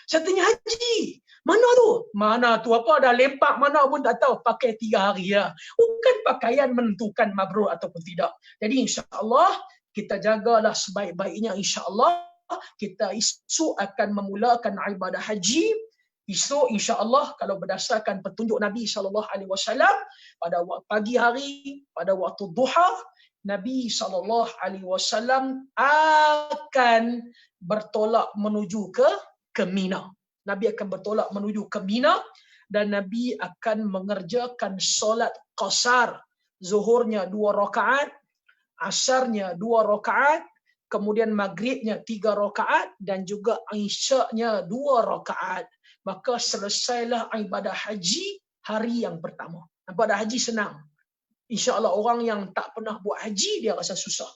saya tanya, Haji, mana tu apa dah lempak mana pun tak tahu, pakai 3 hari lah. Bukan pakaian menentukan mabrur ataupun tidak. Jadi insya-Allah kita jagalah sebaik-baiknya, insya-Allah kita esok akan memulakan ibadah haji Esok insya-Allah kalau berdasarkan petunjuk Nabi SAW pada pagi hari, pada waktu duha, Nabi SAW akan bertolak menuju ke Mina. Nabi akan bertolak menuju ke Mina dan Nabi akan mengerjakan solat qasar. Zuhurnya 2 rakaat, asarnya 2 rakaat, kemudian maghribnya 3 rakaat dan juga isyaknya 2 rakaat. Maka selesailah ibadah haji hari yang pertama. Ibadah haji senang. InsyaAllah orang yang tak pernah buat haji, dia rasa susah.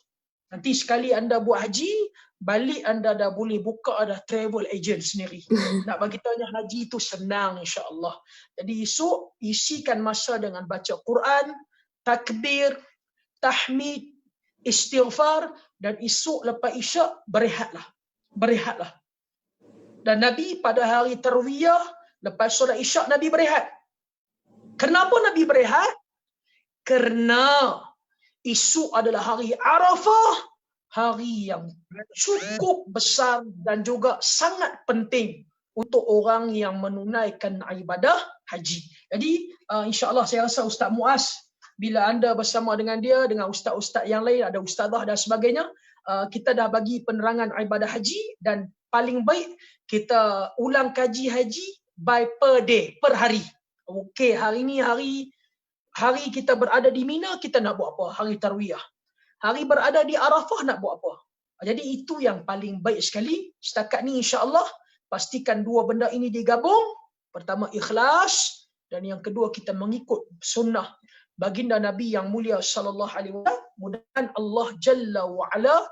Nanti sekali anda buat haji, balik anda dah boleh buka dah travel agent sendiri. Nak bagi tanya haji itu senang insyaAllah. Jadi esok isikan masa dengan baca Quran, takbir, tahmid, istighfar dan esok lepas isyak berehatlah. Berehatlah. Dan Nabi pada hari tarwiyah lepas solat isyak Nabi berehat. Kenapa Nabi berehat? Kerana esok adalah hari Arafah, hari yang cukup besar dan juga sangat penting untuk orang yang menunaikan ibadah haji. Jadi insya-Allah saya rasa Ustaz Muaz, bila anda bersama dengan dia, dengan ustaz-ustaz yang lain, ada ustazah dan sebagainya, kita dah bagi penerangan ibadah haji dan paling baik kita ulang kaji haji by per day, per hari. Okey, hari ni hari kita berada di Mina, kita nak buat apa? Hari tarwiyah. Hari berada di Arafah nak buat apa? Jadi itu yang paling baik sekali. Setakat ni insya-Allah pastikan dua benda ini digabung. Pertama ikhlas dan yang kedua kita mengikut sunnah baginda Nabi yang mulia sallallahu alaihi wasallam. Mudah-mudahan Allah Jalla wa Ala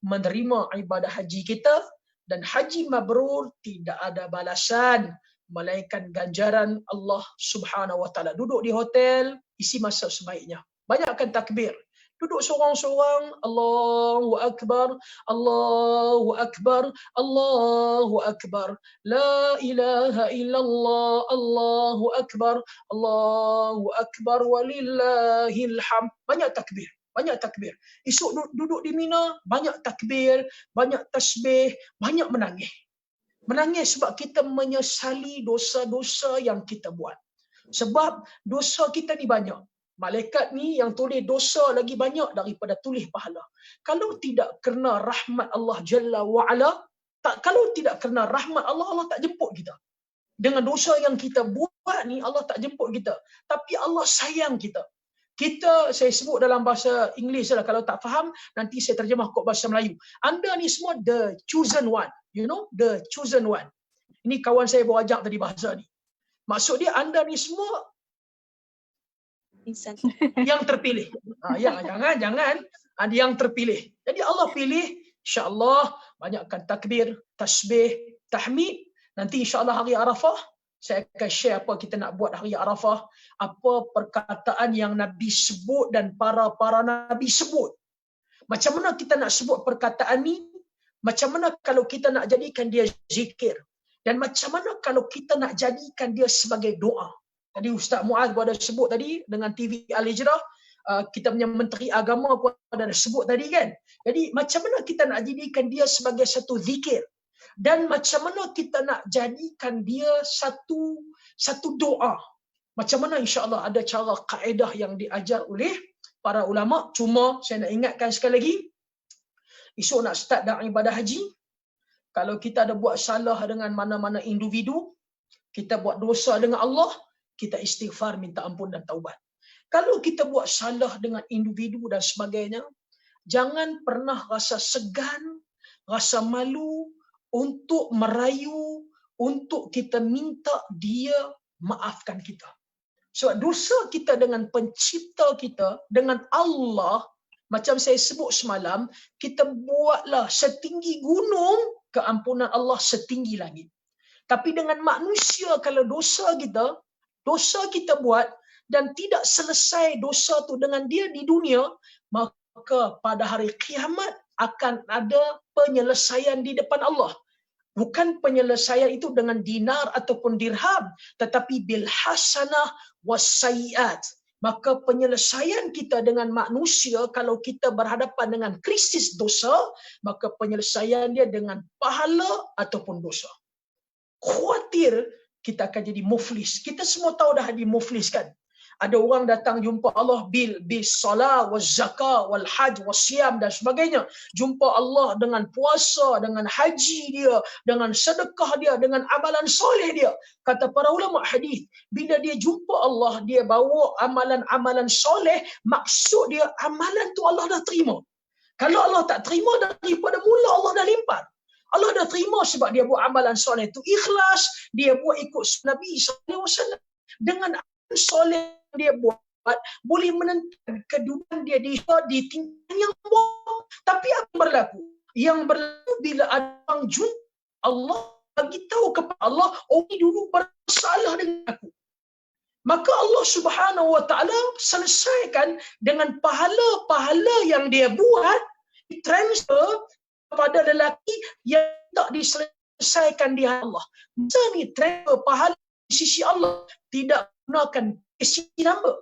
menerima ibadah haji kita dan haji mabrur tidak ada balasan melainkan ganjaran Allah Subhanahu wa taala. Duduk di hotel, isi masa sebaiknya. Banyakkan takbir. Duduk seorang-seorang, Allahu Akbar, Allahu Akbar, Allahu Akbar. La ilaha illallah, Allahu Akbar, Allahu Akbar walillahil hamd. Banyak takbir. Banyak takbir. Esok duduk di Mina, banyak takbir, banyak tasbih, banyak menangis. Menangis sebab kita menyesali dosa-dosa yang kita buat. Sebab dosa kita ni banyak. Malaikat ni yang tulis dosa lagi banyak daripada tulis pahala. Kalau tidak kerana rahmat Allah Jalla wa Ala, kalau tidak kerana rahmat Allah, Allah tak jemput kita. Dengan dosa yang kita buat ni, Allah tak jemput kita. Tapi Allah sayang kita. Kita, saya sebut dalam bahasa Inggeris lah, kalau tak faham, nanti saya terjemah kot bahasa Melayu. Anda ni semua the chosen one. You know, the chosen one. Ini kawan saya bawa ajak tadi bahasa ni. Maksud dia, anda ni semua yang terpilih. Jangan. Ada yang terpilih. Jadi Allah pilih, insya-Allah banyakkan takbir, tasbih, tahmid. Nanti insya-Allah hari Arafah saya akan share apa kita nak buat hari Arafah, apa perkataan yang Nabi sebut dan para nabi sebut. Macam mana kita nak sebut perkataan ni? Macam mana kalau kita nak jadikan dia zikir? Dan macam mana kalau kita nak jadikan dia sebagai doa? Tadi Ustaz Muaz pun ada sebut tadi dengan TV Al-Hijrah, kita punya Menteri Agama pun ada sebut tadi kan. Jadi macam mana kita nak jadikan dia sebagai satu zikir? Dan macam mana kita nak jadikan dia satu doa? Macam mana insya-Allah ada cara kaedah yang diajar oleh para ulama. Cuma saya nak ingatkan sekali lagi, esok nak start dah ibadah haji. Kalau kita ada buat salah dengan mana-mana individu, kita buat dosa dengan Allah, kita istighfar, minta ampun dan taubat. Kalau kita buat salah dengan individu dan sebagainya, jangan pernah rasa segan, rasa malu untuk merayu, untuk kita minta dia maafkan kita. Sebab dosa kita dengan pencipta kita, dengan Allah, macam saya sebut semalam, kita buatlah setinggi gunung, keampunan Allah setinggi langit. Tapi dengan manusia, kalau dosa kita buat dan tidak selesai dosa tu dengan dia di dunia, maka pada hari kiamat akan ada penyelesaian di depan Allah. Bukan penyelesaian itu dengan dinar ataupun dirham, tetapi bil hasanah was sayiat. Maka penyelesaian kita dengan manusia, kalau kita berhadapan dengan krisis dosa, maka penyelesaian dia dengan pahala ataupun dosa. Khawatir kita akan jadi muflis. Kita semua tahu dah di muflis kan. Ada orang datang jumpa Allah bis salat waz zakat wal hajj was siyam dan sebagainya. Jumpa Allah dengan puasa, dengan haji dia, dengan sedekah dia, dengan amalan soleh dia. Kata para ulama hadis, bila dia jumpa Allah, dia bawa amalan-amalan soleh, maksud dia amalan tu Allah dah terima. Kalau Allah tak terima, daripada mula Allah dah limpah. Allah dah terima sebab dia buat amalan soleh tu ikhlas, dia buat ikut Nabi SAW. Dengan amalan soleh dia buat, boleh menentukan kedudukan dia di tingkat yang bawah. Tapi apa berlaku? Yang berlaku bila ada orang jumpa Allah, bagi tahu kepada Allah, oh ini dulu bersalah dengan aku. Maka Allah Subhanahu Wa Taala selesaikan dengan pahala-pahala yang dia buat, transfer kepada lelaki yang tak diselesaikan di Allah. Masa ni transfer pahala di sisi Allah tidak gunakan isi nama.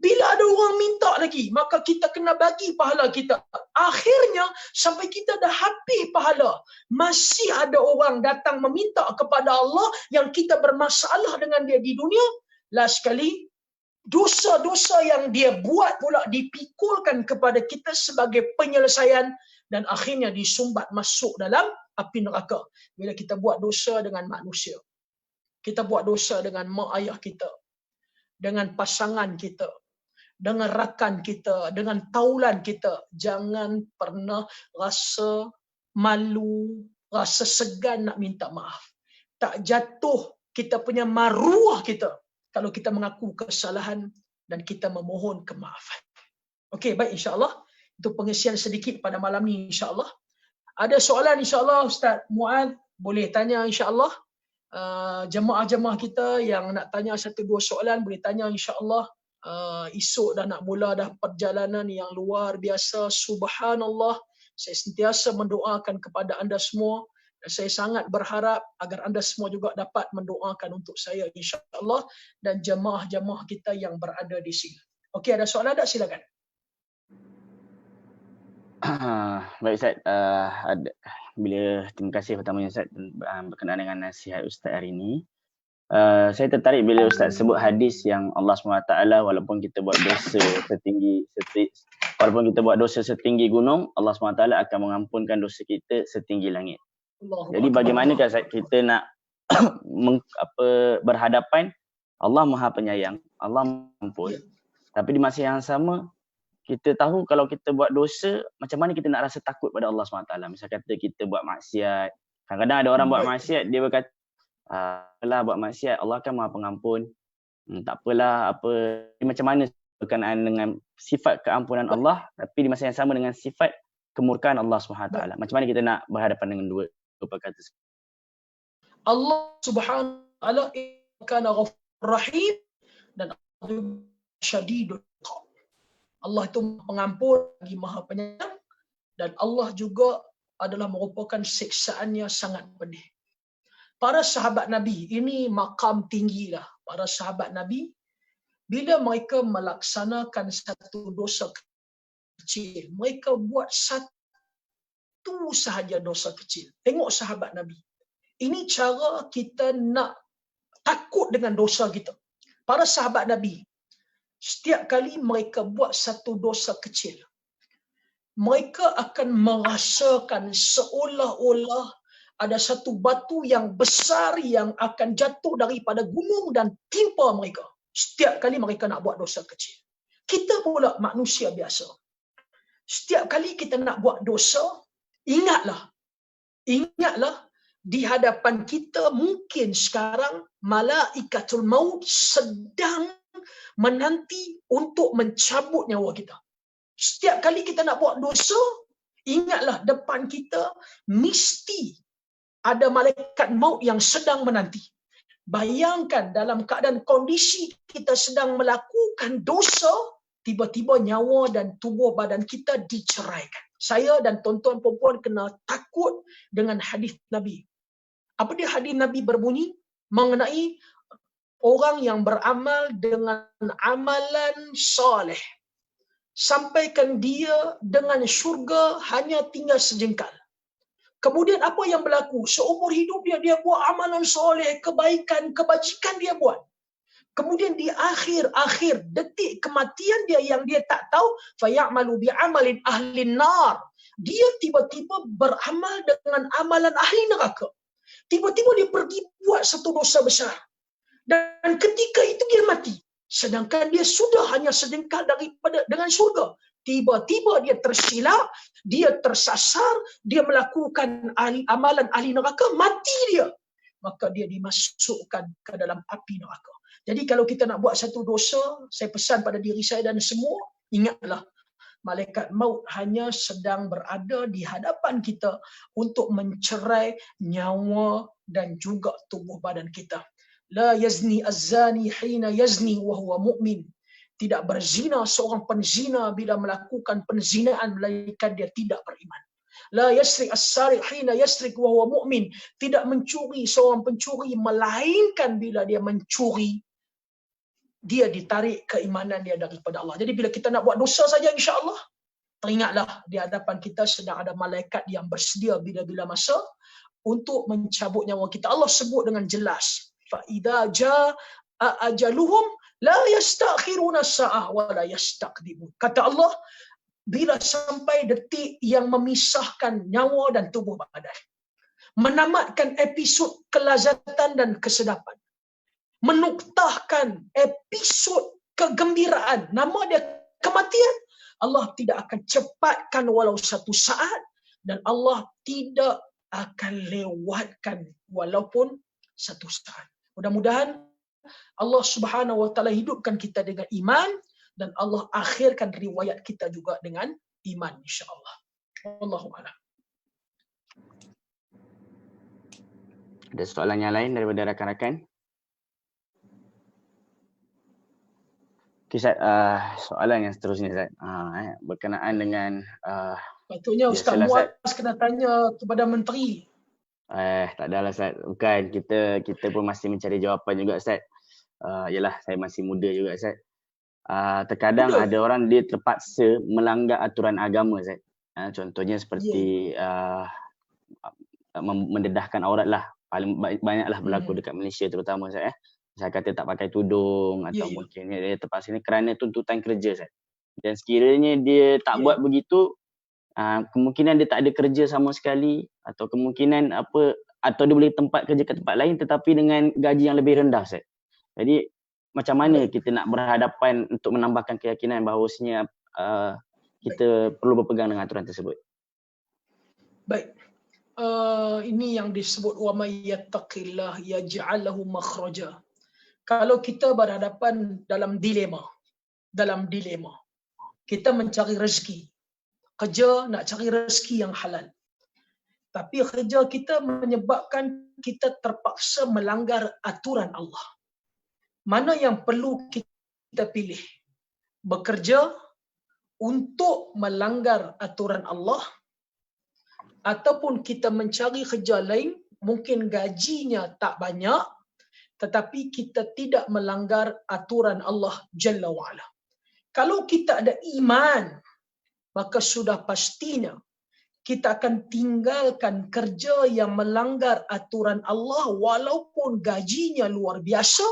Bila ada orang minta lagi, maka kita kena bagi pahala kita. Akhirnya sampai kita dah habis pahala, masih ada orang datang meminta kepada Allah yang kita bermasalah dengan dia di dunia. Last sekali, dosa-dosa yang dia buat pula dipikulkan kepada kita sebagai penyelesaian dan akhirnya disumbat masuk dalam api neraka. Bila kita buat dosa dengan manusia, kita buat dosa dengan mak ayah kita, dengan pasangan kita, dengan rakan kita, dengan taulan kita, jangan pernah rasa malu, rasa segan nak minta maaf. Tak jatuh kita punya maruah kita kalau kita mengaku kesalahan dan kita memohon kemaafan. Okey, baik, insya-Allah itu pengisian sedikit pada malam ni, insya-Allah. Ada soalan insya-Allah Ustaz Muad boleh tanya insya-Allah. Jemaah-jemaah kita yang nak tanya satu dua soalan boleh tanya insya-Allah. Esok dah nak mula dah perjalanan yang luar biasa. Subhanallah, saya sentiasa mendoakan kepada anda semua dan saya sangat berharap agar anda semua juga dapat mendoakan untuk saya insya-Allah dan jemaah-jemaah kita yang berada di sini. Okey, ada soalan tak? Silakan. Baik Ustaz, terima kasih pertamanya Ustaz berkenaan dengan nasihat Ustaz hari ini. Saya tertarik bila Ustaz sebut hadis yang Allah SWT walaupun kita buat dosa setinggi gunung, Allah SWT akan mengampunkan dosa kita setinggi langit. Jadi bagaimanakah kita nak berhadapan, Allah Maha Penyayang, Allah Mampun, tapi di masa yang sama kita tahu kalau kita buat dosa, macam mana kita nak rasa takut pada Allah SWT. Misal kata kita buat maksiat, kadang-kadang ada orang buat maksiat, dia berkata, apalah buat maksiat, Allah kan Maha Pengampun, tak apalah, macam mana berkenaan dengan sifat keampunan Allah, tapi di masa yang sama dengan sifat kemurkaan Allah SWT. Macam mana kita nak berhadapan dengan dua perkara tersebut? Allah Subhanahu Wa Taala kana Ghafurur Rahim dan Syadidul Iqab. Allah itu pengampun lagi Maha Penyayang dan Allah juga adalah merupakan siksaannya sangat pedih. Para sahabat Nabi, ini makam tinggilah. Para sahabat Nabi, bila mereka melaksanakan satu dosa kecil, mereka buat satu sahaja dosa kecil. Tengok sahabat Nabi. Ini cara kita nak takut dengan dosa kita. Para sahabat Nabi, setiap kali mereka buat satu dosa kecil, mereka akan merasakan seolah-olah ada satu batu yang besar yang akan jatuh daripada gunung dan timpa mereka. Setiap kali mereka nak buat dosa kecil. Kita pula manusia biasa. Setiap kali kita nak buat dosa, ingatlah di hadapan kita mungkin sekarang malaikatul maut sedang menanti untuk mencabut nyawa kita. Setiap kali kita nak buat dosa, ingatlah depan kita mesti ada malaikat maut yang sedang menanti. Bayangkan dalam keadaan kondisi kita sedang melakukan dosa, tiba-tiba nyawa dan tubuh badan kita diceraikan. Saya dan tuan-tuan puan-puan kena takut dengan hadis Nabi. Apa dia hadis Nabi berbunyi? Mengenai orang yang beramal dengan amalan soleh, sampaikan dia dengan syurga hanya tinggal sejengkal. Kemudian apa yang berlaku? Seumur hidup dia buat amalan soleh, kebaikan, kebajikan dia buat. Kemudian di akhir detik kematian dia yang dia tak tahu, fayamalu bi'amalin ahli nar. Dia tiba-tiba beramal dengan amalan ahli neraka. Tiba-tiba dia pergi buat satu dosa besar. Dan ketika itu dia mati. Sedangkan dia sudah hanya sedengkal daripada dengan syurga. Tiba-tiba dia tersilap, dia tersasar, dia melakukan amalan ahli neraka, mati dia. Maka dia dimasukkan ke dalam api neraka. Jadi kalau kita nak buat satu dosa, saya pesan pada diri saya dan semua, ingatlah, malaikat maut hanya sedang berada di hadapan kita untuk mencerai nyawa dan juga tubuh badan kita. La yazni az-zani hina yazni wa huwa mu'min. Tidak berzina seorang penzina bila melakukan penzinaan melainkan dia tidak beriman. La yasriq as-sariq hina yasriq wa huwa mu'min. Tidak mencuri seorang pencuri melainkan bila dia mencuri dia ditarik keimanan dia daripada Allah. Jadi bila kita nak buat dosa saja, insya-Allah teringatlah di hadapan kita sedang ada malaikat yang bersedia bila-bila masa untuk mencabut nyawa kita. Allah sebut dengan jelas, fa idza jaa ajaluhum la yastakhiruna sa'ah wa la yastaqdimun. Kata Allah, bila sampai detik yang memisahkan nyawa dan tubuh badan, menamatkan episod kelazatan dan kesedapan, menuktahkan episod kegembiraan, nama dia kematian, Allah tidak akan cepatkan walau satu saat, dan Allah tidak akan lewatkan walaupun satu saat. Mudah-mudahan Allah Subhanahu wa taala hidupkan kita dengan iman, dan Allah akhirkan riwayat kita juga dengan iman, insya-Allah. Wallahu a'lam. Ada soalan yang lain daripada rakan-rakan? Okay, Ustaz, soalan yang seterusnya, Ustaz. Berkenaan dengan Patutnya Ustaz Muaz kena tanya kepada menteri. Tak adalah, Ustaz. Bukan, kita pun masih mencari jawapan juga, Ustaz. Yalah, saya masih muda juga, Ustaz. Terkadang ada orang dia terpaksa melanggar aturan agama, Ustaz. Contohnya seperti mendedahkan aurat lah. Paling banyaklah berlaku dekat Malaysia terutama, Ustaz. Saya kata tak pakai tudung atau mungkin dia terpaksa ni kerana tuntutan kerja, Ustaz. Dan sekiranya dia tak buat begitu, kemungkinan dia tak ada kerja sama sekali, atau kemungkinan atau dia boleh tempat kerja ke tempat lain tetapi dengan gaji yang lebih rendah, Ustaz. Jadi macam mana kita nak berhadapan untuk menambahkan keyakinan bahawasanya kita perlu berpegang dengan aturan tersebut? Baik. Ini yang disebut wa may yattaqillah yaj'al lahu makhraja. Kalau kita berhadapan dalam dilema, kita mencari rezeki, kerja nak cari rezeki yang halal, tapi kerja kita menyebabkan kita terpaksa melanggar aturan Allah. Mana yang perlu kita pilih? Bekerja untuk melanggar aturan Allah, ataupun kita mencari kerja lain, mungkin gajinya tak banyak, tetapi kita tidak melanggar aturan Allah Jalla wa'ala. Kalau kita ada iman, maka sudah pastinya kita akan tinggalkan kerja yang melanggar aturan Allah walaupun gajinya luar biasa,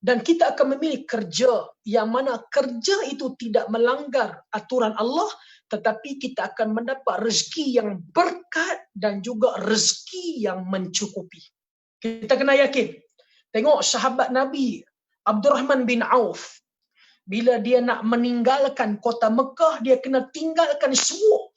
dan kita akan memilih kerja yang mana kerja itu tidak melanggar aturan Allah, tetapi kita akan mendapat rezeki yang berkat dan juga rezeki yang mencukupi. Kita kena yakin. Tengok sahabat Nabi Abdurrahman bin Auf, bila dia nak meninggalkan kota Mekah, dia kena tinggalkan semua.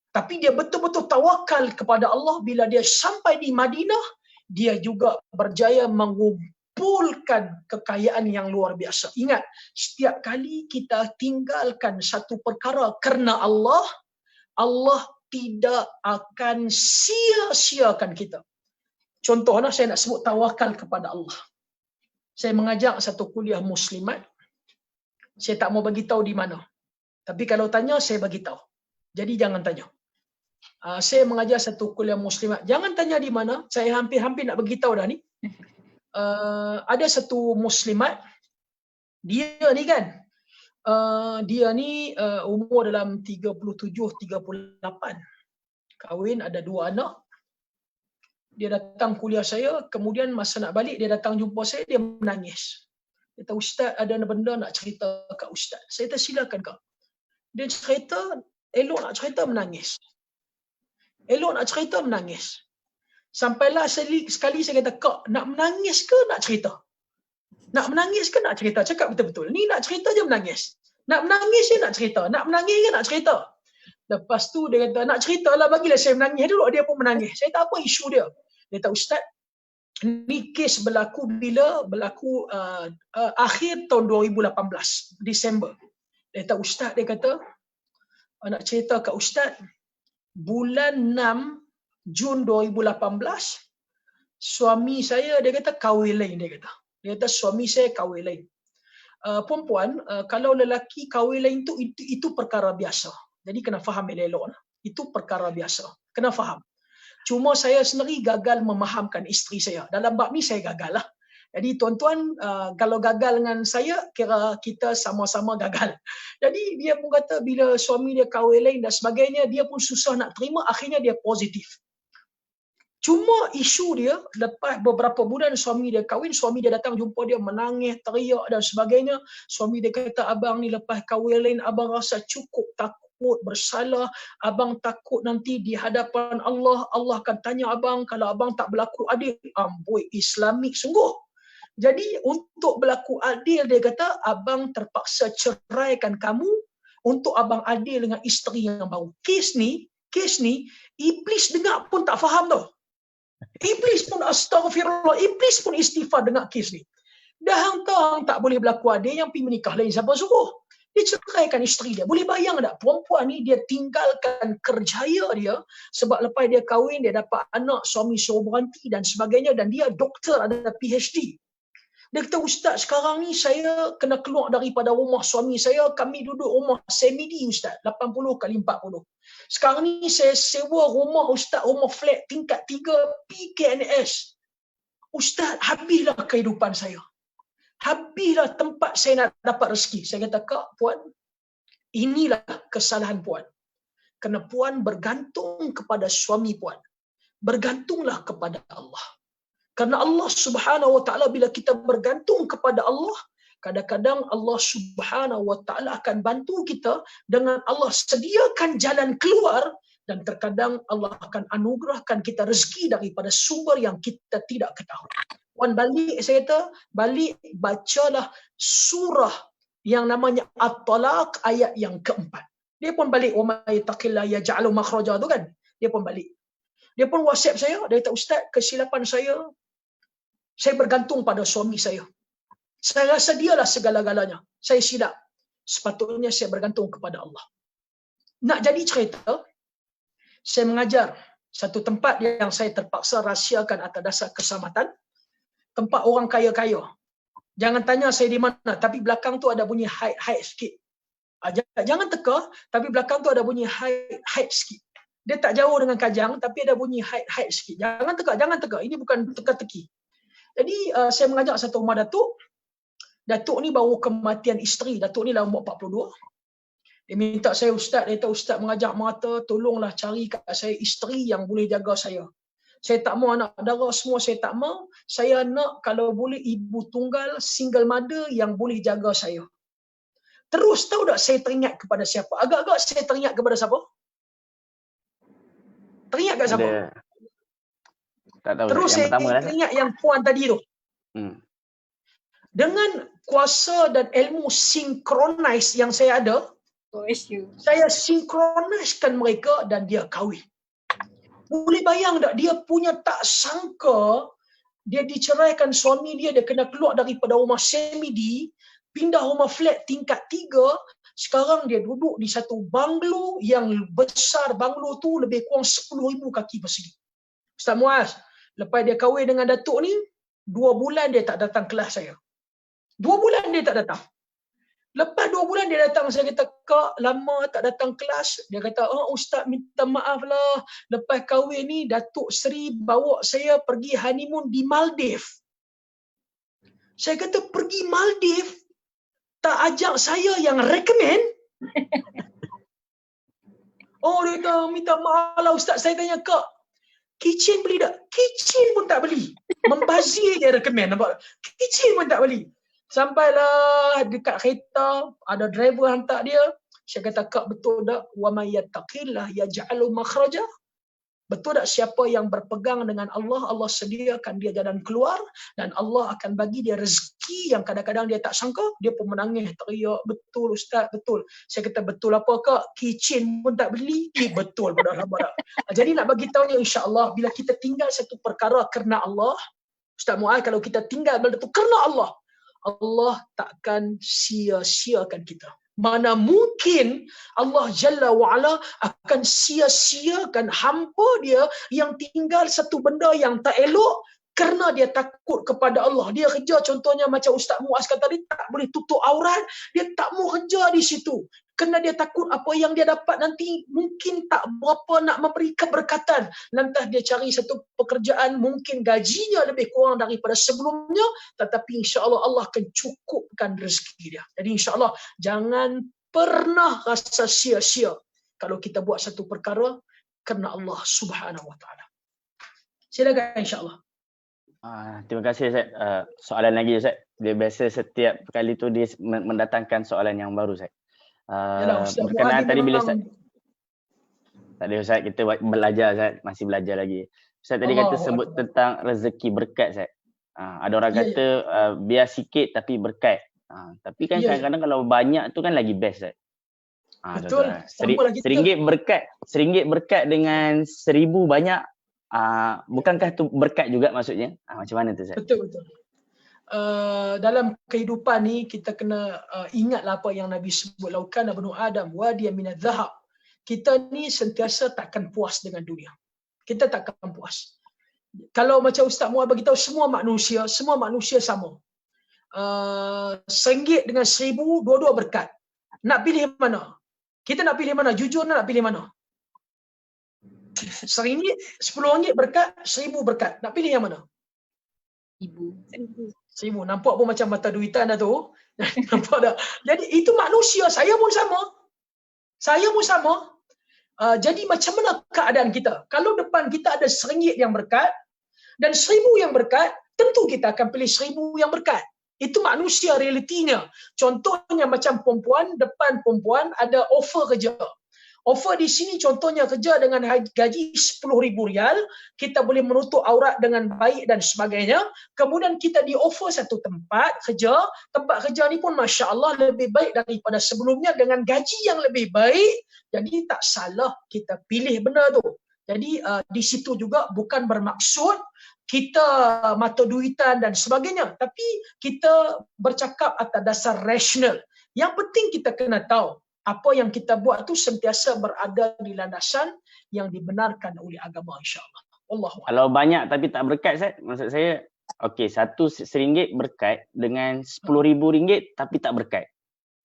Tapi dia betul-betul tawakal kepada Allah. Bila dia sampai di Madinah, dia juga berjaya mengumpulkan kekayaan yang luar biasa. Ingat, setiap kali kita tinggalkan satu perkara kerana Allah, Allah tidak akan sia-siakan kita. Contohnya saya nak sebut tawakal kepada Allah. Saya mengajak satu kuliah muslimat. Saya tak mau bagi tahu di mana. Tapi kalau tanya saya bagi tahu. Jadi jangan tanya. Saya mengajar satu kuliah muslimat. Jangan tanya di mana. Saya hampir-hampir nak bagi tahu dah ni. Ada satu muslimat. Dia ni kan. Dia ni umur dalam 37-38. Kahwin, ada 2 anak. Dia datang kuliah saya, kemudian masa nak balik dia datang jumpa saya, dia menangis. Dia kata, Ustaz, ada benda nak cerita kat Ustaz. Saya kata, silakan kak. Dia cerita, elok nak cerita menangis. Elok nak cerita menangis. Sampailah sekali saya kata, kak, nak menangis ke nak cerita? Nak menangis ke nak cerita? Cakap betul-betul. Ni nak cerita je menangis. Nak menangis je nak cerita. Nak menangis ke nak cerita? Lepas tu dia kata, nak cerita lah, bagilah saya menangis dulu. Dia pun menangis. Saya tak apa isu dia. Dia kata, Ustaz, ni kes berlaku bila? Berlaku akhir tahun 2018, Disember. Dia kata, Ustaz, dia kata, nak cerita kat Ustaz, bulan 6 Jun 2018, suami saya, dia kata, kahwin lain, dia kata. Dia kata, suami saya kahwin lain. Perempuan, kalau lelaki kahwin lain tu, itu perkara biasa. Jadi kena faham elok-elok. Itu perkara biasa. Kena faham. Cuma saya sendiri gagal memahamkan isteri saya. Dalam bab ni saya gagal lah. Jadi tuan-tuan, kalau gagal dengan saya, kira kita sama-sama gagal. Jadi dia pun kata bila suami dia kahwin lain dan sebagainya, dia pun susah nak terima, akhirnya dia positif. Cuma isu dia, lepas beberapa bulan suami dia kahwin, suami dia datang jumpa dia menangis, teriak dan sebagainya. Suami dia kata, abang ni lepas kahwin lain, abang rasa cukup takut, bersalah. Abang takut nanti di hadapan Allah, Allah akan tanya abang kalau abang tak berlaku adil. Amboi, Islamik sungguh. Jadi untuk berlaku adil, dia kata, abang terpaksa ceraikan kamu untuk abang adil dengan isteri yang baru. Kes ni, iblis dengar pun tak faham tau. Iblis pun astagfirullah, iblis pun istighfar dengar kes ni. Dah hang tak boleh berlaku adil, yang pergi menikah lain siapa suruh? Dia ceraikan isteri dia. Boleh bayang tak? Perempuan ni dia tinggalkan kerjaya dia sebab lepas dia kahwin, dia dapat anak, suami suruh berhenti dan sebagainya, dan dia doktor, ada PhD. Dia kata, Ustaz, sekarang ni saya kena keluar daripada rumah suami saya. Kami duduk rumah semi-D, Ustaz. 80x40. Sekarang ni saya sewa rumah, Ustaz. Rumah flat tingkat 3 PKNS. Ustaz, habislah kehidupan saya. Habislah tempat saya nak dapat rezeki. Saya kata, Kak, Puan, inilah kesalahan Puan. Kerana Puan bergantung kepada suami Puan. Bergantunglah kepada Allah. Kerana Allah Subhanahu Wa Taala, bila kita bergantung kepada Allah, kadang-kadang Allah Subhanahu Wa Taala akan bantu kita dengan Allah sediakan jalan keluar, dan terkadang Allah akan anugerahkan kita rezeki daripada sumber yang kita tidak ketahui. Puan balik, saya kata, balik bacalah surah yang namanya At-Talaq ayat yang keempat. Dia pun balik, wa may yattaqillah yaj'al makhraja tu kan. Dia pun balik. Dia pun WhatsApp saya, dia kata, Ustaz, kesilapan saya bergantung pada suami saya. Saya rasa dialah segala-galanya. Saya silap. Sepatutnya saya bergantung kepada Allah. Nak jadi cerita, saya mengajar satu tempat yang saya terpaksa rahsiakan atas dasar keselamatan. Tempat orang kaya-kaya. Jangan tanya saya di mana, tapi belakang tu ada bunyi hide sikit. Jangan teka, tapi belakang tu ada bunyi hide sikit. Dia tak jauh dengan Kajang, tapi ada bunyi hide sikit. Jangan teka. Ini bukan teka-teki. Jadi saya mengajak satu rumah datuk. Datuk ni baru kematian isteri. Datuk ni dah umur 42. Dia minta saya, Ustaz, dia kata, Ustaz mengajak mata, tolonglah cari kat saya isteri yang boleh jaga saya. Saya tak mau anak dara semua, saya tak mau. Saya nak kalau boleh ibu tunggal, single mother yang boleh jaga saya. Terus tahu tak saya teringat kepada siapa? Agak-agak saya teringat kepada siapa? Teringat kat siapa? Tak tahu. Terus yang saya teringat yang puan tadi tu. Dengan kuasa dan ilmu synchronize yang saya ada, saya synchronizekan mereka dan dia kahwin. Boleh bayang tak, dia punya tak sangka, dia diceraikan suami dia, dia kena keluar daripada rumah semi-D, pindah rumah flat tingkat 3, sekarang dia duduk di satu banglo yang besar. Banglo tu lebih kurang 10,000 kaki persegi. Ustaz Muaz, lepas dia kahwin dengan datuk ni, 2 bulan dia tak datang kelas saya. 2 bulan dia tak datang. Lepas 2 bulan dia datang, saya kata, Kak, lama tak datang kelas. Dia kata, Ustaz minta maaf lah. Lepas kahwin ni, Datuk Seri bawa saya pergi honeymoon di Maldives. Saya kata, pergi Maldives? Tak ajak saya yang recommend? Oh, dia kata, minta maaf lah Ustaz. Saya tanya, Kak, kitchen beli tak? Kitchen pun tak beli. Membazir je recommend. Nampak? Kitchen pun tak beli. Sampailah dekat kereta, ada driver hantar dia. Saya kata, Kak, betul tak? Wa may yattaqillah yaj'alu makhraja. Betul tak siapa yang berpegang dengan Allah, Allah sediakan dia jalan keluar dan Allah akan bagi dia rezeki yang kadang-kadang dia tak sangka, dia pun menangis, teriak, betul Ustaz, betul. Saya kata, betul apa Kak? Kitchen pun tak beli? Betul pun dah lama. Jadi nak bagi tahunya insya-Allah, bila kita tinggal satu perkara kerana Allah, Ustaz Muaz, kalau kita tinggal benda tu kerana Allah, Allah takkan sia-siakan kita. Mana mungkin Allah Jalla wa'ala akan sia-siakan hamba dia yang tinggal satu benda yang tak elok kerana dia takut kepada Allah. Dia kerja contohnya macam Ustaz Muaz kata tadi, tak boleh tutup aurat, dia tak mau kerja di situ. Kerana dia takut apa yang dia dapat nanti mungkin tak berapa nak memberi keberkatan. Lantas dia cari satu pekerjaan mungkin gajinya lebih kurang daripada sebelumnya, tetapi insya-Allah Allah akan cukupkan rezeki dia. Jadi insya-Allah jangan pernah rasa sia-sia kalau kita buat satu perkara kerana Allah Subhanahu Wa Taala. Silakan insya-Allah. Terima kasih Ustaz. Soalan lagi Ustaz. Dia biasa setiap kali tu dia mendatangkan soalan yang baru Ustaz. Berkenaan tadi bila Ustaz. Tak ada Ustaz, kita belajar Ustaz, masih belajar lagi. Ustaz tadi kata sebut tentang rezeki berkat Ustaz. Ada orang kata biar sikit tapi berkat. Tapi kan kadang-kadang kalau banyak tu kan lagi best Ustaz. Betul. Seringgit berkat dengan 1000 banyak. Bukankah tu berkat juga maksudnya? Macam mana tu Ustaz? Betul. Dalam kehidupan ni kita kena ingatlah apa yang Nabi sebut, laukan Ibnu Adam wadiyan minadh dhahab. Kita ni sentiasa takkan puas dengan dunia. Kita takkan puas. Kalau macam Ustaz Muaz bagi tahu, semua manusia sama. RM1 dengan 1000 dua-dua berkat. Nak pilih mana? Kita nak pilih mana? Jujur nak pilih mana? RM1, RM10 berkat, RM1000 berkat. Nak pilih yang mana? RM1000. Nampak pun macam mata duitan dah tu. Nampak dah. Jadi itu manusia, saya pun sama. Jadi macam mana keadaan kita? Kalau depan kita ada RM1 yang berkat dan RM1000 yang berkat, tentu kita akan pilih RM1000 yang berkat. Itu manusia realitinya. Contohnya macam perempuan, depan perempuan ada offer kerja. Offer di sini contohnya kerja dengan gaji RM10,000, kita boleh menutup aurat dengan baik dan sebagainya. Kemudian kita di offer satu tempat kerja ni pun Masya Allah lebih baik daripada sebelumnya dengan gaji yang lebih baik. Jadi tak salah kita pilih benda tu. Jadi di situ juga bukan bermaksud kita mata duitan dan sebagainya, tapi kita bercakap atas dasar rasional. Yang penting kita kena tahu apa yang kita buat tu sentiasa berada di landasan yang dibenarkan oleh agama, insya-Allah. Wallahu a'lam. Kalau banyak tapi tak berkat Ustaz, maksud saya okey, satu RM1 berkat dengan RM10,000 tapi tak berkat.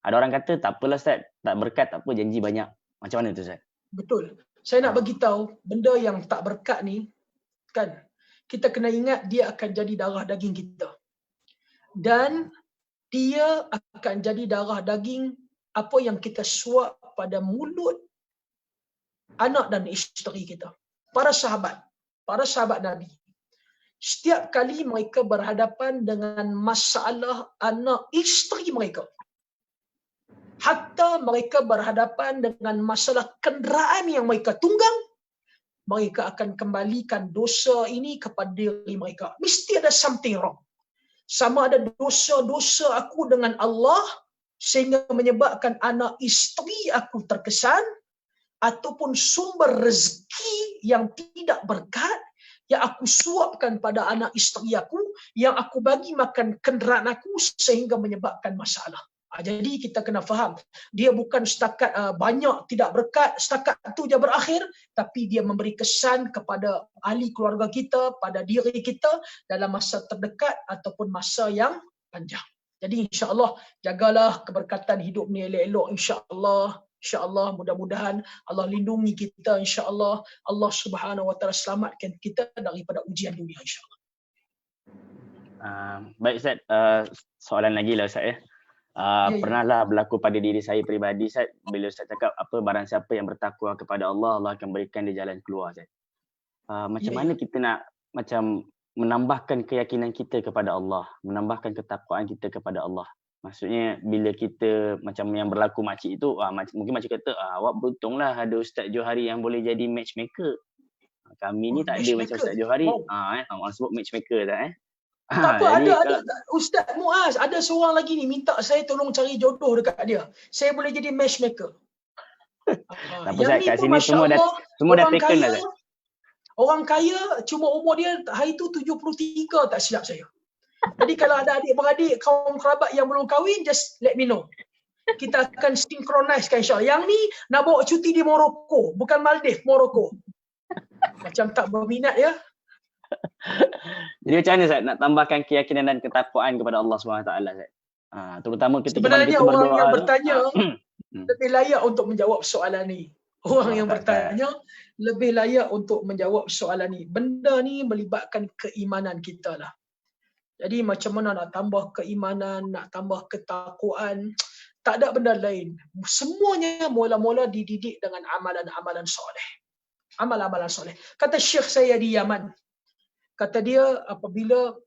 Ada orang kata tak apalah Ustaz, tak berkat tak apa, janji banyak. Macam mana tu Ustaz? Betul. Saya nak bagi tahu benda yang tak berkat ni kan, kita kena ingat dia akan jadi darah daging kita. Dan dia akan jadi darah daging apa yang kita suap pada mulut anak dan isteri kita. Para sahabat Nabi. Setiap kali mereka berhadapan dengan masalah anak isteri mereka, hatta mereka berhadapan dengan masalah kenderaan yang mereka tunggang, mereka akan kembalikan dosa ini kepada diri mereka. Mesti ada something wrong. Sama ada dosa-dosa aku dengan Allah sehingga menyebabkan anak isteri aku terkesan, ataupun sumber rezeki yang tidak berkat yang aku suapkan pada anak isteri aku, yang aku bagi makan kenderaan aku sehingga menyebabkan masalah. Jadi kita kena faham, dia bukan setakat banyak tidak berkat, setakat itu je berakhir, tapi dia memberi kesan kepada ahli keluarga kita, pada diri kita dalam masa terdekat ataupun masa yang panjang. Jadi insya-Allah jagalah keberkatan hidup ni elok-elok, insya-Allah mudah-mudahan Allah lindungi kita, insya-Allah Allah Subhanahu Wa Taala selamatkan kita daripada ujian dunia, insya-Allah. Baik Ustaz, soalan lagi lah Ustaz ya. Ya, ya. Pernahlah berlaku pada diri saya peribadi, Ustaz, bila Ustaz cakap apa, barang siapa yang bertakwa kepada Allah, Allah akan berikan dia jalan keluar, Ustaz. Macam Ya, mana ya. kita nak macam menambahkan keyakinan kita kepada Allah, menambahkan ketakwaan kita kepada Allah. Maksudnya bila kita macam yang berlaku makcik itu, mungkin makcik kata, awak beruntunglah ada Ustaz Johari yang boleh jadi matchmaker. Kami ni tak ada macam Ustaz Johari. Orang sebut matchmaker tak Tak apa, jadi ada Ustaz Muaz, ada seorang lagi ni minta saya tolong cari jodoh dekat dia. Saya boleh jadi matchmaker. Tak apa, Yang Ustaz, ni kat pun sini Masya semua dah Allah, semua dah orang taken dah, kaya, Ustaz. orang kaya cuma umur dia hari tu 73 tak silap saya. Jadi kalau ada adik-beradik, kaum kerabat yang belum kahwin, just let me know. Kita akan synchronise insya-Allah. Yang ni nak bawa cuti di Morocco, bukan Maldives, Morocco. Macam tak berminat ya. Jadi macam mana, Ustaz, nak tambahkan keyakinan dan ketakwaan kepada Allah SWT, Ustaz? Terutama ketika Sebenarnya kita orang berdoa yang tu, bertanya lebih layak untuk menjawab soalan ni. Orang yang tak. bertanya lebih layak untuk menjawab soalan ni. Benda ni melibatkan keimanan kita lah. Jadi macam mana nak tambah keimanan, nak tambah ketakwaan, tak ada benda lain. Semuanya mula-mula dididik dengan amalan-amalan soleh. Amal-amalan soleh. Kata Syekh saya di Yaman, kata dia, apabila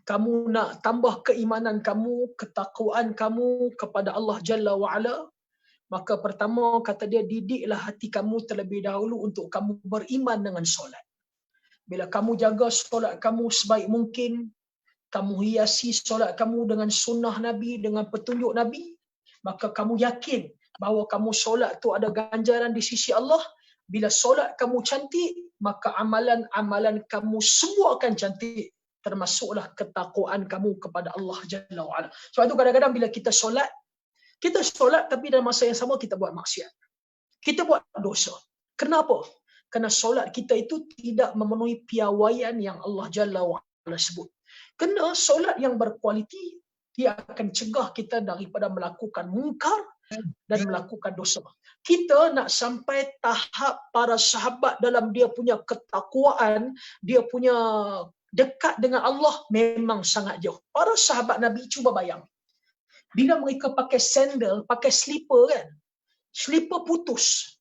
kamu nak tambah keimanan kamu, ketakwaan kamu kepada Allah Jalla wa'ala, maka pertama kata dia, didiklah hati kamu terlebih dahulu untuk kamu beriman dengan solat. Bila kamu jaga solat kamu sebaik mungkin, kamu hiasi solat kamu dengan sunnah Nabi, dengan petunjuk Nabi, maka kamu yakin bahawa kamu solat tu ada ganjaran di sisi Allah. Bila solat kamu cantik, maka amalan-amalan kamu semua akan cantik, termasuklah ketakwaan kamu kepada Allah Jalla wa'ala. Sebab itu kadang-kadang bila kita solat tapi dalam masa yang sama kita buat maksiat. Kita buat dosa. Kenapa? Kerana solat kita itu tidak memenuhi piawaian yang Allah Jalla wa'ala sebut. Kerana solat yang berkualiti, dia akan cegah kita daripada melakukan mungkar dan melakukan dosa. Kita nak sampai tahap para sahabat dalam dia punya ketakwaan, dia punya dekat dengan Allah memang sangat jauh. Para sahabat Nabi, cuba bayang. Bila mereka pakai sandal, pakai slipper kan? Slipper putus.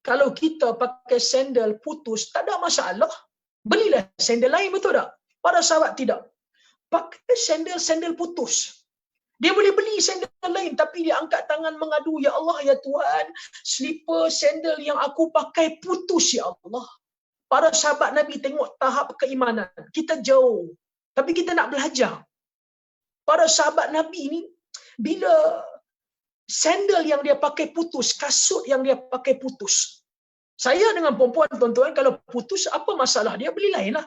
Kalau kita pakai sandal putus, tak ada masalah. Belilah sandal lain, betul tak? Para sahabat tidak. Pakai sandal putus. Dia boleh beli sandal lain, tapi dia angkat tangan mengadu, ya Allah, ya Tuhan, slipper sandal yang aku pakai putus, ya Allah. Para sahabat Nabi tengok tahap keimanan. Kita jauh, tapi kita nak belajar. Para sahabat Nabi ni, bila sandal yang dia pakai putus, kasut yang dia pakai putus. Saya dengan perempuan, tuan-tuan, kalau putus, apa masalah? Dia beli lain lah.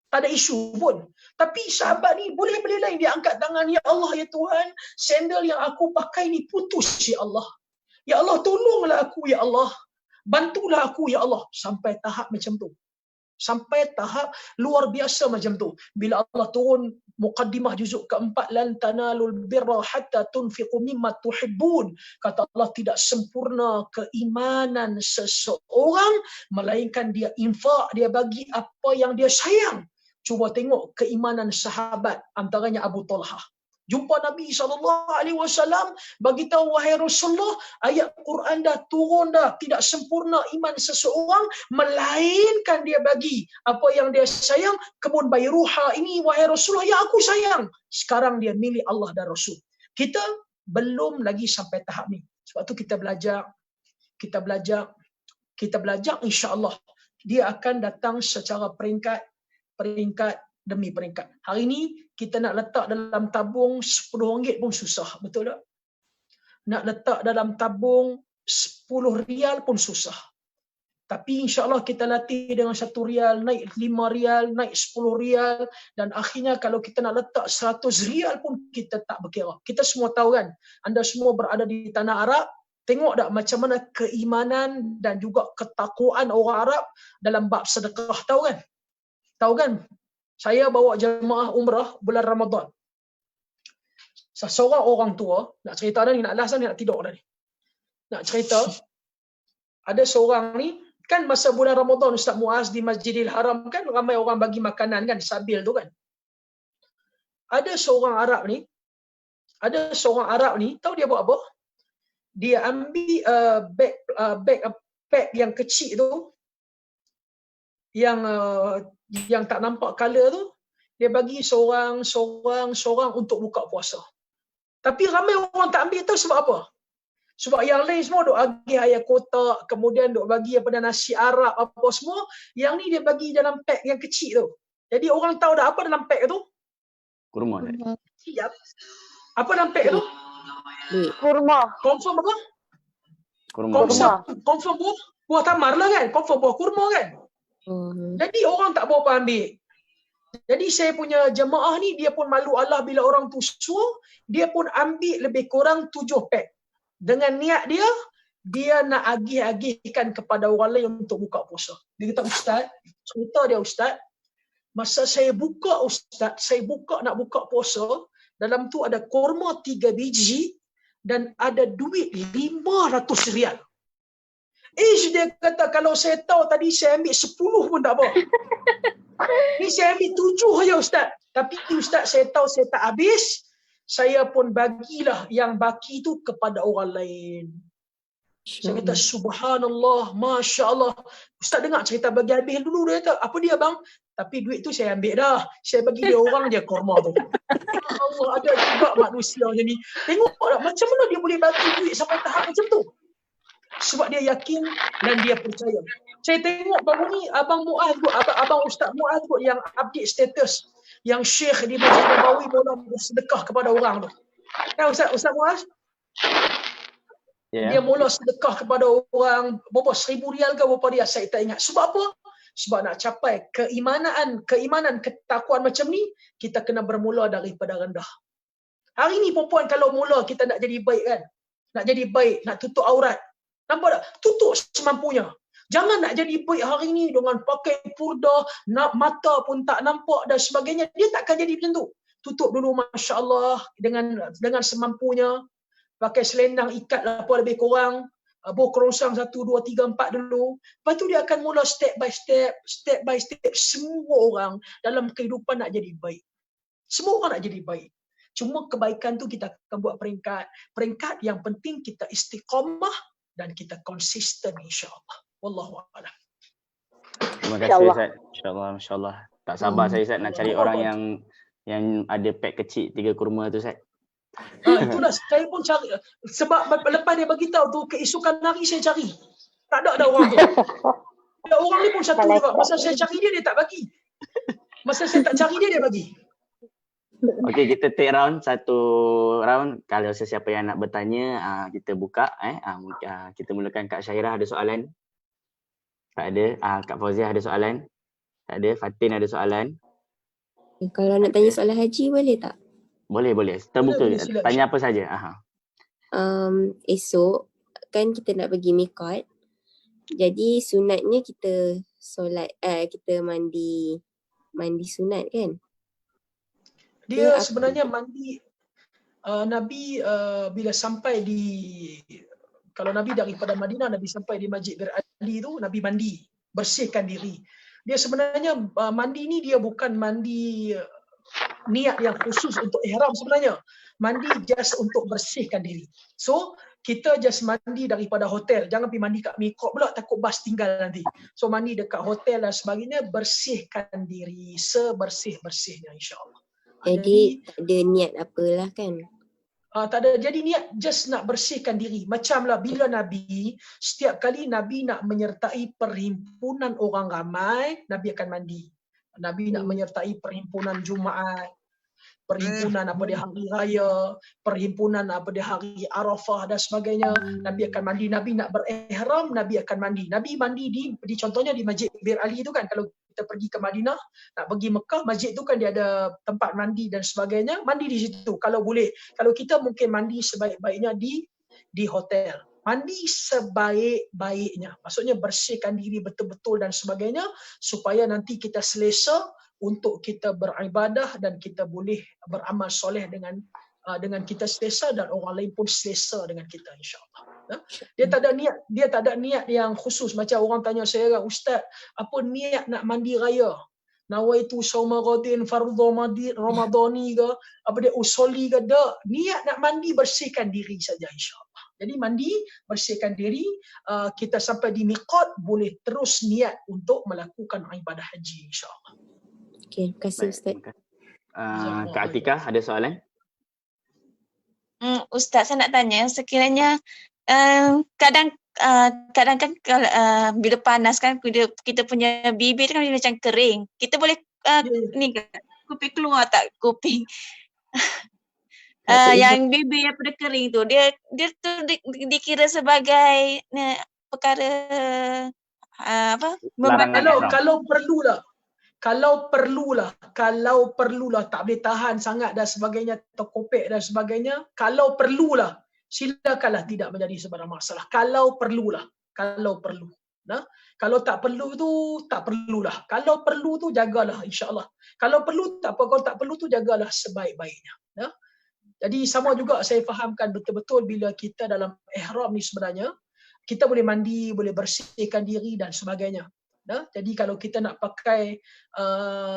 Tak ada isu pun. Tapi sahabat ni boleh beli lain. Dia angkat tangan, ya Allah, ya Tuhan, sandal yang aku pakai ni putus, ya Allah. Ya Allah, tolonglah aku, ya Allah. Bantulah aku, ya Allah. Sampai tahap macam tu. Sampai tahap luar biasa macam tu. Bila Allah turun muqaddimah juzuk keempat, lan tanalul birra hatta tunfiqu mimma tuhibbun. Kata Allah, tidak sempurna keimanan seseorang melainkan dia infak, dia bagi apa yang dia sayang. Cuba tengok keimanan sahabat, antaranya Abu Talhah. Jumpa Nabi SAW, bagi tahu, wahai Rasulullah, ayat Quran dah turun dah, tidak sempurna iman seseorang melainkan dia bagi apa yang dia sayang. Kebun Bayruha ini, wahai Rasulullah, ya aku sayang. Sekarang dia milik Allah dan Rasul. Kita belum lagi sampai tahap ni. Sebab tu kita belajar, insya-Allah dia akan datang secara peringkat demi peringkat. Hari ni kita nak letak dalam tabung RM10 pun susah, betul tak? Nak letak dalam tabung RM10 pun susah. Tapi insya-Allah kita latih dengan RM1, naik RM5, naik RM10, dan akhirnya kalau kita nak letak RM100 pun kita tak berkira. Kita semua tahu kan, anda semua berada di tanah Arab, tengok tak macam mana keimanan dan juga ketakwaan orang Arab dalam bab sedekah, tahu kan? Tahu kan? Saya bawa jemaah umrah bulan Ramadan. Seorang orang tua, nak cerita dah ni, nak last dah ni, nak tidur dah ni. Nak cerita, ada seorang ni, kan masa bulan Ramadan Ustaz Muaz di Masjidil Haram kan, ramai orang bagi makanan kan, sabil tu kan. Ada seorang Arab ni, Ada seorang Arab ni, tahu dia buat apa? Dia ambil beg pack yang kecil tu, yang tak nampak color tu, dia bagi seorang untuk buka puasa. Tapi ramai orang tak ambil, tahu sebab apa? Sebab yang lain semua duk bagi ayam kotak, kemudian duk bagi nasi Arab apa semua. Yang ni dia bagi dalam pack yang kecil tu. Jadi orang tahu dah apa dalam pack tu? Kurma. Siap. Apa dalam pack tu? Kurma. Confirm apa? Kurma. Confirm buah tamar lah kan? Confirm buah kurma kan? Jadi orang tak berapa ambil. Jadi saya punya jemaah ni, dia pun malu Allah bila orang tu suruh, dia pun ambil lebih kurang 7 pack. Dengan niat dia nak agih-agihkan kepada orang lain untuk buka puasa. Dia kata, Ustaz, cerita dia Ustaz, masa saya buka nak buka puasa, dalam tu ada kurma 3 biji dan ada duit 500 rial. Dia kata, kalau saya tahu tadi saya ambil 10 pun tak apa. Ni saya ambil 7 je Ustaz. Tapi Ustaz, saya tahu saya tak habis, saya pun bagilah yang baki tu kepada orang lain. Saya kata, subhanallah, Masya Allah. Ustaz dengar cerita bagi habis dulu. Dia kata, apa dia bang? Tapi duit tu saya ambil dah. Saya bagi dia orang je kurma tu. Allah, ada juga manusia macam ni. Tengok tak, macam mana dia boleh bagi duit sampai tahap macam tu? Sebab dia yakin dan dia percaya. Saya tengok baru ni abang Ustaz Muaz kot yang update status yang Syekh di Masjid Nabawi mula bersedekah kepada orang tu. Ya Ustaz Muaz? Yeah. Dia mula sedekah kepada orang berapa 1,000 rial ke berapa dia, saya tak ingat. Sebab apa? Sebab nak capai keimanan, ketakwaan macam ni, kita kena bermula daripada rendah. Hari ni perempuan kalau mula kita nak jadi baik kan? Nak jadi baik, nak tutup aurat. Nampak tak? Tutup semampunya. Jangan nak jadi baik hari ni dengan pakai purda, nak mata pun tak nampak dan sebagainya. Dia takkan jadi macam tu. Tutup dulu Masya Allah dengan semampunya. Pakai selendang ikat apa lebih kurang. Bawa kerongsang 1, 2, 3, 4 dulu. Lepas tu dia akan mula step by step. Semua orang dalam kehidupan nak jadi baik. Semua orang nak jadi baik. Cuma kebaikan tu kita akan buat peringkat. Peringkat yang penting kita istiqamah dan kita konsisten insya-Allah. Wallahu a'lam. Terima kasih Ustaz. Insya-Allah. Tak sabar saya Ustaz nak cari orang yang ada pack kecil 3 kurma tu Ustaz. Itulah saya pun cari sebab lepas dia bagi tahu tu keesokan hari saya cari. Tak ada orang tu. Ada orang ni pun satu juga. Masa saya cari dia tak bagi. Masa saya tak cari dia bagi. Okey, kita take satu round. Kalau sesiapa yang nak bertanya, kita buka. Kita mulakan Kak Syahirah ada soalan? Tak ada. Kak Fauziah ada soalan? Tak ada. Fatin ada soalan? Kalau nak tanya soalan haji boleh tak? Boleh. Terbuka. Boleh, tanya apa saja. Esok kan kita nak pergi mikot. Jadi sunatnya kita solat, kita mandi sunat kan? Dia sebenarnya mandi Nabi bila sampai kalau Nabi daripada Madinah, Nabi sampai di Masjid Bir Ali tu, Nabi mandi, bersihkan diri. Dia sebenarnya mandi ni dia bukan mandi niat yang khusus untuk ihram sebenarnya. Mandi just untuk bersihkan diri. So, kita just mandi daripada hotel. Jangan pergi mandi kat mikot pula, takut bas tinggal nanti. So, mandi dekat hotel dan sebagainya, bersihkan diri sebersih-bersihnya insya-Allah. Jadi tak ada niat apalah kan? Tak ada. Jadi niat just nak bersihkan diri. Macamlah bila Nabi, setiap kali Nabi nak menyertai perhimpunan orang ramai, Nabi akan mandi. Nabi nak menyertai perhimpunan Jumaat, perhimpunan apa dia hari raya, perhimpunan apa dia hari Arafah dan sebagainya, Nabi akan mandi. Nabi nak berihram, Nabi akan mandi. Nabi mandi di contohnya di Masjid Bir Ali tu kan, kalau kita pergi ke Madinah, nak pergi Mekah, masjid tu kan dia ada tempat mandi dan sebagainya, mandi di situ kalau boleh. Kalau kita mungkin mandi sebaik-baiknya di hotel. Mandi sebaik-baiknya. Maksudnya bersihkan diri betul-betul dan sebagainya supaya nanti kita selesa untuk kita beribadah dan kita boleh beramal soleh dengan kita selesa dan orang lain pun selesa dengan kita insya-Allah. Dia tak ada niat yang khusus. Macam orang tanya saya, Ustaz, apa niat nak mandi raya? nawaitu sauma ghadin fardhu ramadhani ke, apa dia usoli ke, dak. Niat nak mandi bersihkan diri saja insya-Allah. Jadi mandi, bersihkan diri, kita sampai di miqat boleh terus niat untuk melakukan ibadah haji insya-Allah. Okey, terima kasih Ustaz. Kak Atikah ada soalan? Ustaz, saya nak tanya, sekiranya kadang kan kalau bila panas kan kita punya bibir kan macam kering. Kita boleh ni ke, kuping keluar tak kuping? Yang bibir yang pada kering tu, dia tu dikira sebagai perkara apa? Kalau perlulah tak boleh tahan sangat dan sebagainya, terkopek dan sebagainya, kalau perlulah silakanlah tidak menjadi sebarang masalah. Kalau perlu. Nah, kalau tak perlu tu tak perlulah. Kalau perlu tu jagalah insya-Allah. Kalau perlu tak apa, kalau tak perlu tu jagalah sebaik-baiknya. Nah. Jadi sama juga saya fahamkan betul-betul bila kita dalam ihram ni sebenarnya kita boleh mandi, boleh bersihkan diri dan sebagainya. Nah, jadi kalau kita nak pakai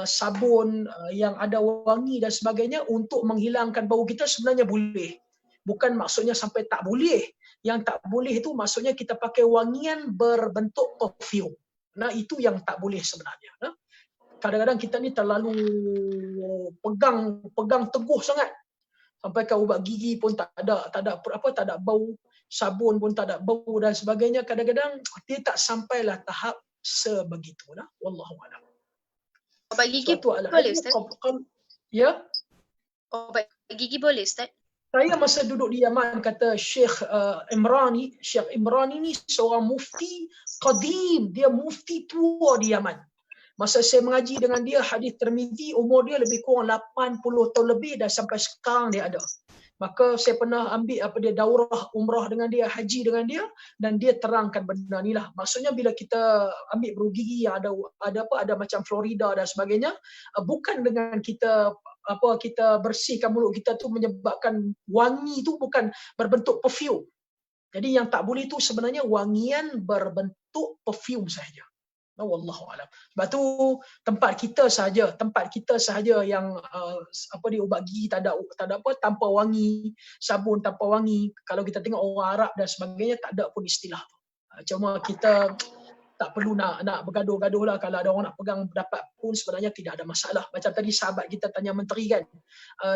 sabun yang ada wangi dan sebagainya untuk menghilangkan bau kita sebenarnya boleh. Bukan maksudnya sampai tak boleh. Yang tak boleh itu maksudnya kita pakai wangian berbentuk perfume. Nah, itu yang tak boleh sebenarnya. Nah, kadang-kadang kita ni terlalu pegang teguh sangat. Sampai ke ubat gigi pun tak ada bau, sabun pun tak ada bau dan sebagainya. Kadang-kadang dia tak sampailah tahap sebegitu. Nah, wallahu a'lam. Ubat gigi boleh Ustaz? Ya? Ubat gigi boleh Ustaz? Saya masa duduk di Yaman, kata Syekh Imrani ni seorang mufti qadim, dia mufti tua di Yaman. Masa saya mengaji dengan dia hadis Tirmizi, umur dia lebih kurang 80 tahun lebih dan sampai sekarang dia ada. Maka saya pernah ambil daurah umrah dengan dia, haji dengan dia, dan dia terangkan benda ni lah. Maksudnya bila kita ambil beru gigi yang ada macam Florida dan sebagainya, bukan dengan kita bersihkan mulut kita tu menyebabkan wangi tu bukan berbentuk perfume. Jadi yang tak boleh tu sebenarnya wangian berbentuk perfume sahaja. Wallahu a'lam. Sebab tu tempat kita sahaja yang ubat gigi tak ada tanpa wangi, sabun tanpa wangi. Kalau kita tengok orang Arab dan sebagainya tak ada pun istilah tu. Cuma kita tak perlu nak bergaduh-gaduh lah. Kalau ada orang nak pegang pendapat pun sebenarnya tidak ada masalah. Macam tadi sahabat kita tanya menteri kan,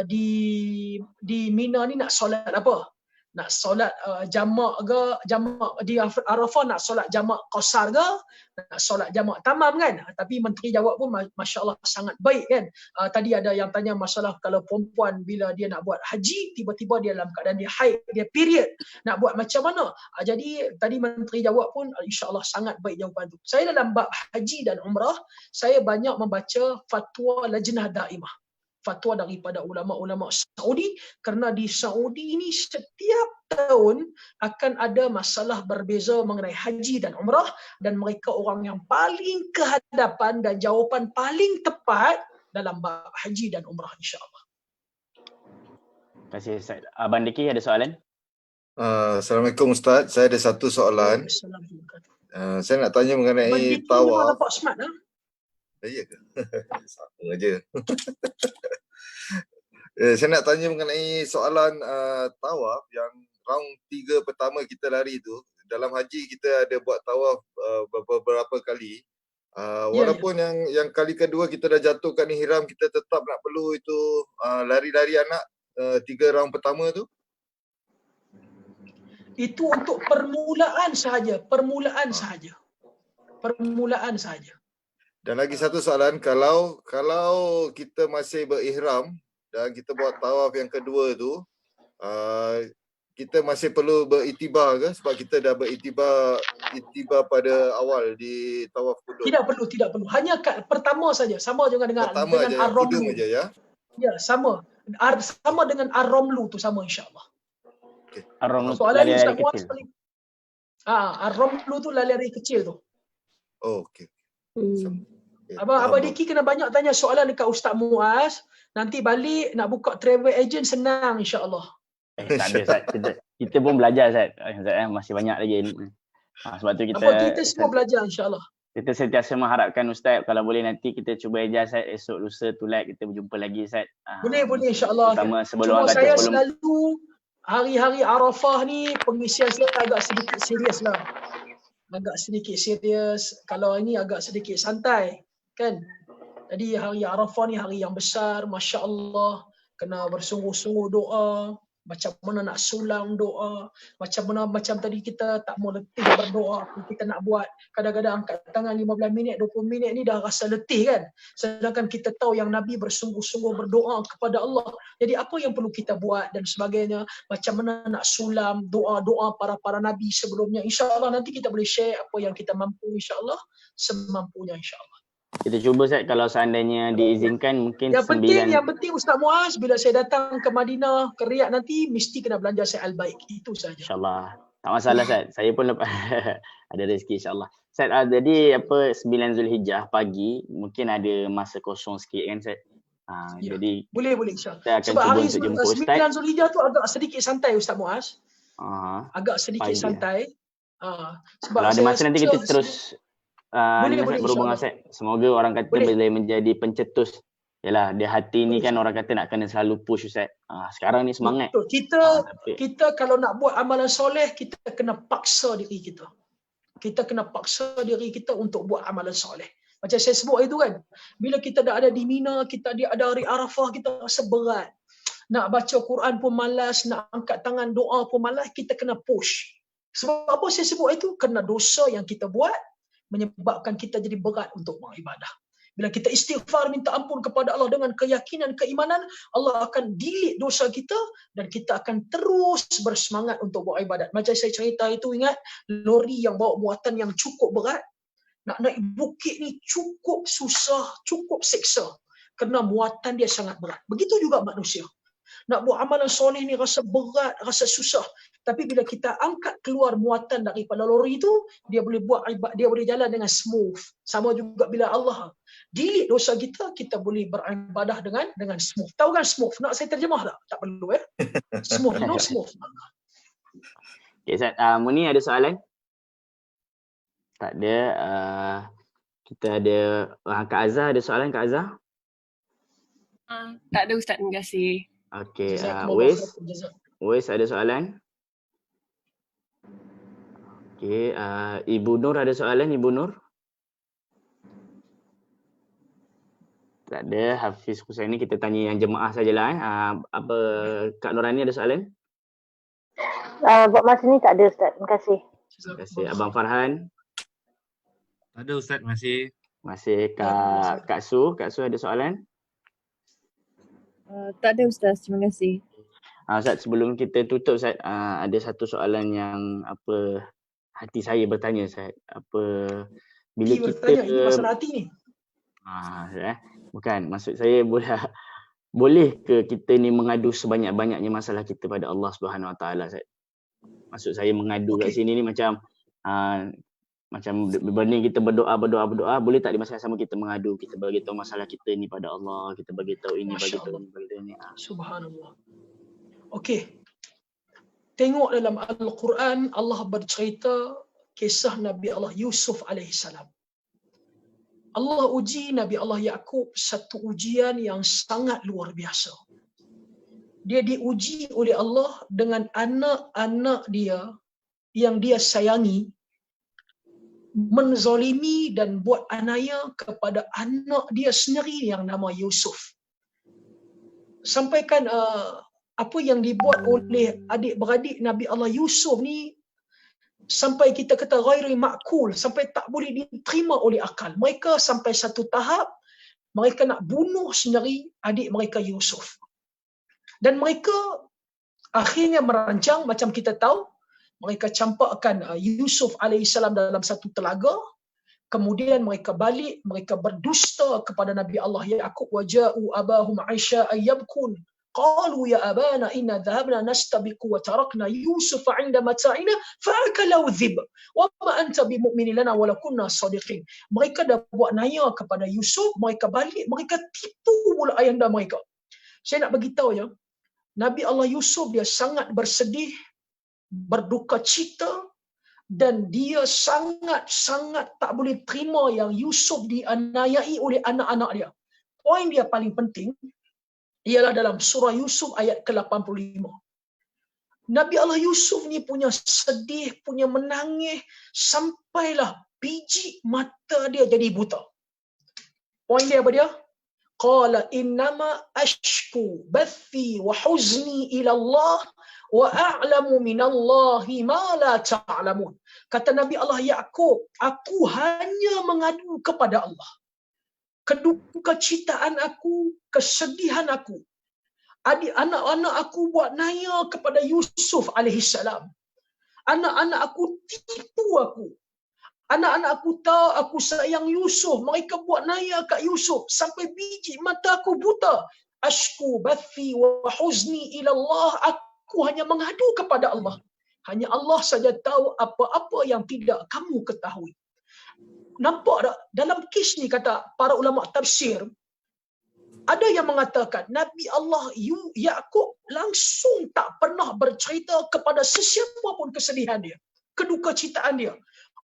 di Mina ni nak solat apa? Nak solat jamak ke, jamak di Arafah nak solat jamak qasar ke, nak solat jamak tamam kan? Tapi menteri jawab pun masya-Allah sangat baik kan. Tadi ada yang tanya masalah kalau perempuan bila dia nak buat haji tiba-tiba dia dalam keadaan dia haid, dia period, nak buat macam mana? Jadi tadi menteri jawab pun insya-Allah sangat baik jawapan tu. Saya dalam bab haji dan umrah, saya banyak membaca fatwa Lajnah Daimah. Fatwa daripada ulama-ulama Saudi, kerana di Saudi ini setiap tahun akan ada masalah berbeza mengenai haji dan umrah, dan mereka orang yang paling kehadapan dan jawapan paling tepat dalam bab haji dan umrah insya-Allah. Terima kasih Ustaz. Abang Diki ada soalan? Assalamualaikum Ustaz, saya ada satu soalan. Saya nak tanya mengenai tawaf. Nampak smart dah. Ya ke? Sama aja. Saya nak tanya mengenai soalan tawaf yang round 3 pertama kita lari tu. Dalam haji kita ada buat tawaf beberapa kali. Walaupun yang kali kedua kita dah jatuhkan ihram, kita tetap nak perlu itu lari-lari anak 3 round pertama tu. Itu untuk permulaan sahaja. Dan lagi satu soalan, kalau kita masih berihram dan kita buat tawaf yang kedua tu, kita masih perlu beriktibar ke? Sebab kita dah beriktibar pada awal di tawaf kudum. Tidak perlu. Hanya pertama saja. Sama juga dengan ar-ramlu. Kudum aja ya. Ya, sama. Sama dengan ar-ramlu tu sama insya-Allah. Okay. Ar-ramlu soalan lari kecil. Ar-ramlu tu lari kecil tu. Oh, okey. Abang Diki kena banyak tanya soalan dekat Ustaz Muaz. Nanti balik nak buka travel agent senang insya-Allah. Tak ada Ustaz. Kita pun belajar Ustaz. Masih banyak lagi ilmu. Sebab tu kita semua belajar insya-Allah. Kita sentiasa mengharapkan Ustaz kalau boleh nanti kita cuba ajar Ustaz esok lusa tulat kita berjumpa lagi Ustaz. Boleh insya-Allah. Terutama sebelum Cuma orang kata saya sebelum selalu hari-hari Arafah ni pengisian saya agak sedikit serius lah. Agak sedikit serius. Kalau ini agak sedikit santai kan. Jadi hari Arafah ni hari yang besar, masya-Allah. Kena bersungguh-sungguh doa. Macam mana nak sulam doa, macam tadi kita tak mau letih berdoa, kita nak buat kadang-kadang angkat tangan 15 minit, 20 minit ni dah rasa letih kan. Sedangkan kita tahu yang Nabi bersungguh-sungguh berdoa kepada Allah. Jadi apa yang perlu kita buat dan sebagainya, macam mana nak sulam, doa-doa para Nabi sebelumnya. InsyaAllah nanti kita boleh share apa yang kita mampu insyaAllah, semampunya insyaAllah. Kita cuba Ustaz kalau seandainya diizinkan mungkin Yang penting Ustaz Muaz bila saya datang ke Madinah, ke Riyadh nanti mesti kena belanja saya Al-Baik. Itu saja. InsyaAllah. Tak masalah Ustaz. Saya pun lepas ada rezeki insyaAllah. Ustaz, jadi 9 Zulhijjah pagi mungkin ada masa kosong sikit kan Ustaz? Ya. Jadi boleh insyaAllah. Kita akan sebab cuba hari untuk jemput Ustaz. 9 Zulhijjah tu agak sedikit santai Ustaz Muaz. Agak sedikit pagi. Santai. Sebab kalau ada masa nanti kita terus boleh, berhubung dengan Ustaz. Semoga orang kata boleh menjadi pencetus. Yalah, dia hati ni kan orang kata nak kena selalu push Ustaz. Sekarang ni semangat. Betul. Kita kalau nak buat amalan soleh, kita kena paksa diri kita. Kita kena paksa diri kita untuk buat amalan soleh. Macam saya sebut itu kan. Bila kita dah ada di Mina, kita ada hari Arafah, kita rasa berat. Nak baca Quran pun malas, nak angkat tangan doa pun malas, kita kena push. Sebab apa saya sebut itu? Kerana dosa yang kita buat menyebabkan kita jadi berat untuk beribadah. Bila kita istighfar minta ampun kepada Allah dengan keyakinan, keimanan, Allah akan delete dosa kita dan kita akan terus bersemangat untuk buat ibadat. Macam saya cerita itu, ingat lori yang bawa muatan yang cukup berat, nak naik bukit ni cukup susah, cukup seksa kerana muatan dia sangat berat. Begitu juga manusia. Nak buat amalan soleh ni rasa berat, rasa susah. Tapi bila kita angkat keluar muatan daripada lori itu, dia boleh buat ibadah, dia boleh jalan dengan smooth. Sama juga bila Allah delete dosa kita, kita boleh beribadah dengan smooth. Tahu kan smooth? Nak saya terjemah tak? Tak perlu Smooth, no smooth. Okay, Ustaz. Muni ada soalan? Tak ada. Kita ada Kak Azhar ada soalan, Kak Azhar? Tak ada Ustaz, terima kasih. Okey, Uwais ada soalan? Okey, Ibu Nur ada soalan, Ibu Nur? Tak ada. Hafiz Husaini, kita tanya yang jemaah sajalah. Apa Kak Nurani ada soalan? Buat masa ni tak ada Ustaz, terima kasih. Terima kasih. Abang Farhan? Tak ada Ustaz, masih. Masih. Kak Su ada soalan? Tak ada Ustaz, terima kasih. Ustaz, sebelum kita tutup Ustaz, ada satu soalan yang hati saya bertanya Ustaz. Bila kita bertanya ini pasal hati ni. Bukan, maksud saya boleh ke kita ni mengadu sebanyak-banyaknya masalah kita pada Allah Subhanahu Wa Taala Ustaz? Maksud saya mengadu kat sini ni macam berbanding kita berdoa, boleh tak di masa yang sama kita mengadu, kita bagi tahu masalah kita ni pada Allah, kita bagi tahu ini, bagi tahu ini. Subhanallah. Okey. Tengok dalam Al-Quran, Allah bercerita kisah Nabi Allah Yusuf alaihissalam. Allah uji Nabi Allah Yaqub satu ujian yang sangat luar biasa. Dia diuji oleh Allah dengan anak-anak dia yang dia sayangi, menzalimi dan buat anaya kepada anak dia sendiri yang nama Yusuf. Sampaikan apa yang dibuat oleh adik-beradik Nabi Allah Yusuf ni sampai kita kata ghairi ma'kul, sampai tak boleh diterima oleh akal. Mereka sampai satu tahap mereka nak bunuh sendiri adik mereka Yusuf. Dan mereka akhirnya merancang, macam kita tahu, mereka campakkan Yusuf alaihissalam dalam satu telaga. Kemudian mereka balik, mereka berdusta kepada Nabi Allah Yaqub. Waja'u abahum aisya'a yabkun. Qalu ya abana inna dhahabna nastabiqu wa tarakna Yusuf 'inda mata'ina fa'akalau dhib. Wa ma anta bimu'minin lana wa lakunna sadiqin. Mereka dah buat naya kepada Yusuf, mereka balik, mereka tipu pula ayahanda mereka. Saya nak bagi tahu ya, Nabi Allah Yusuf dia sangat bersedih, berduka cita dan dia sangat-sangat tak boleh terima yang Yusuf dianiayai oleh anak-anak dia. Poin dia paling penting ialah dalam surah Yusuf ayat ke-85. Nabi Allah Yusuf ni punya sedih, punya menangis sampailah biji mata dia jadi buta. Poin dia apa dia? Qala innama ashku bathi wa huzni ila Allah wa a'lamu minallahi ma la ta'lamun. Kata Nabi Allah Yaqub, aku hanya mengadu kepada Allah. Keduka citaan aku, kesedihan aku. Anak-anak aku buat naya kepada Yusuf alaihissalam. Anak-anak aku tipu aku. Anak-anak aku tahu aku sayang Yusuf. Mereka buat naya kat Yusuf. Sampai biji mata aku buta. Ashku bathi wa huzni ila Allah. Aku hanya mengadu kepada Allah. Hanya Allah saja tahu apa-apa yang tidak kamu ketahui. Nampak tak? Dalam kes ni kata para ulama tafsir, ada yang mengatakan Nabi Allah Yaqub langsung tak pernah bercerita kepada sesiapa pun kesedihan dia, keduka citaan dia,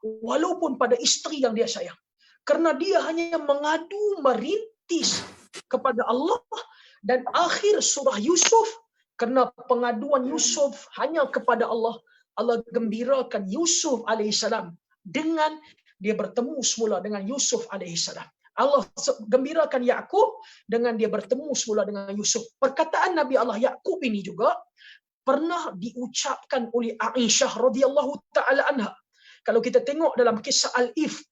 walaupun pada isteri yang dia sayang. Kerana dia hanya mengadu merintis kepada Allah. Dan akhir surah Yusuf, kerana pengaduan Yusuf hanya kepada Allah, Allah gembirakan Yusuf alaihissalam dengan dia bertemu semula dengan Yusuf alaihissalam. Allah gembirakan Yaqub dengan dia bertemu semula dengan Yusuf. Perkataan Nabi Allah Yaqub ini juga pernah diucapkan oleh Aisyah radhiyallahu taala anha. Kalau kita tengok dalam kisah Al-Ifk,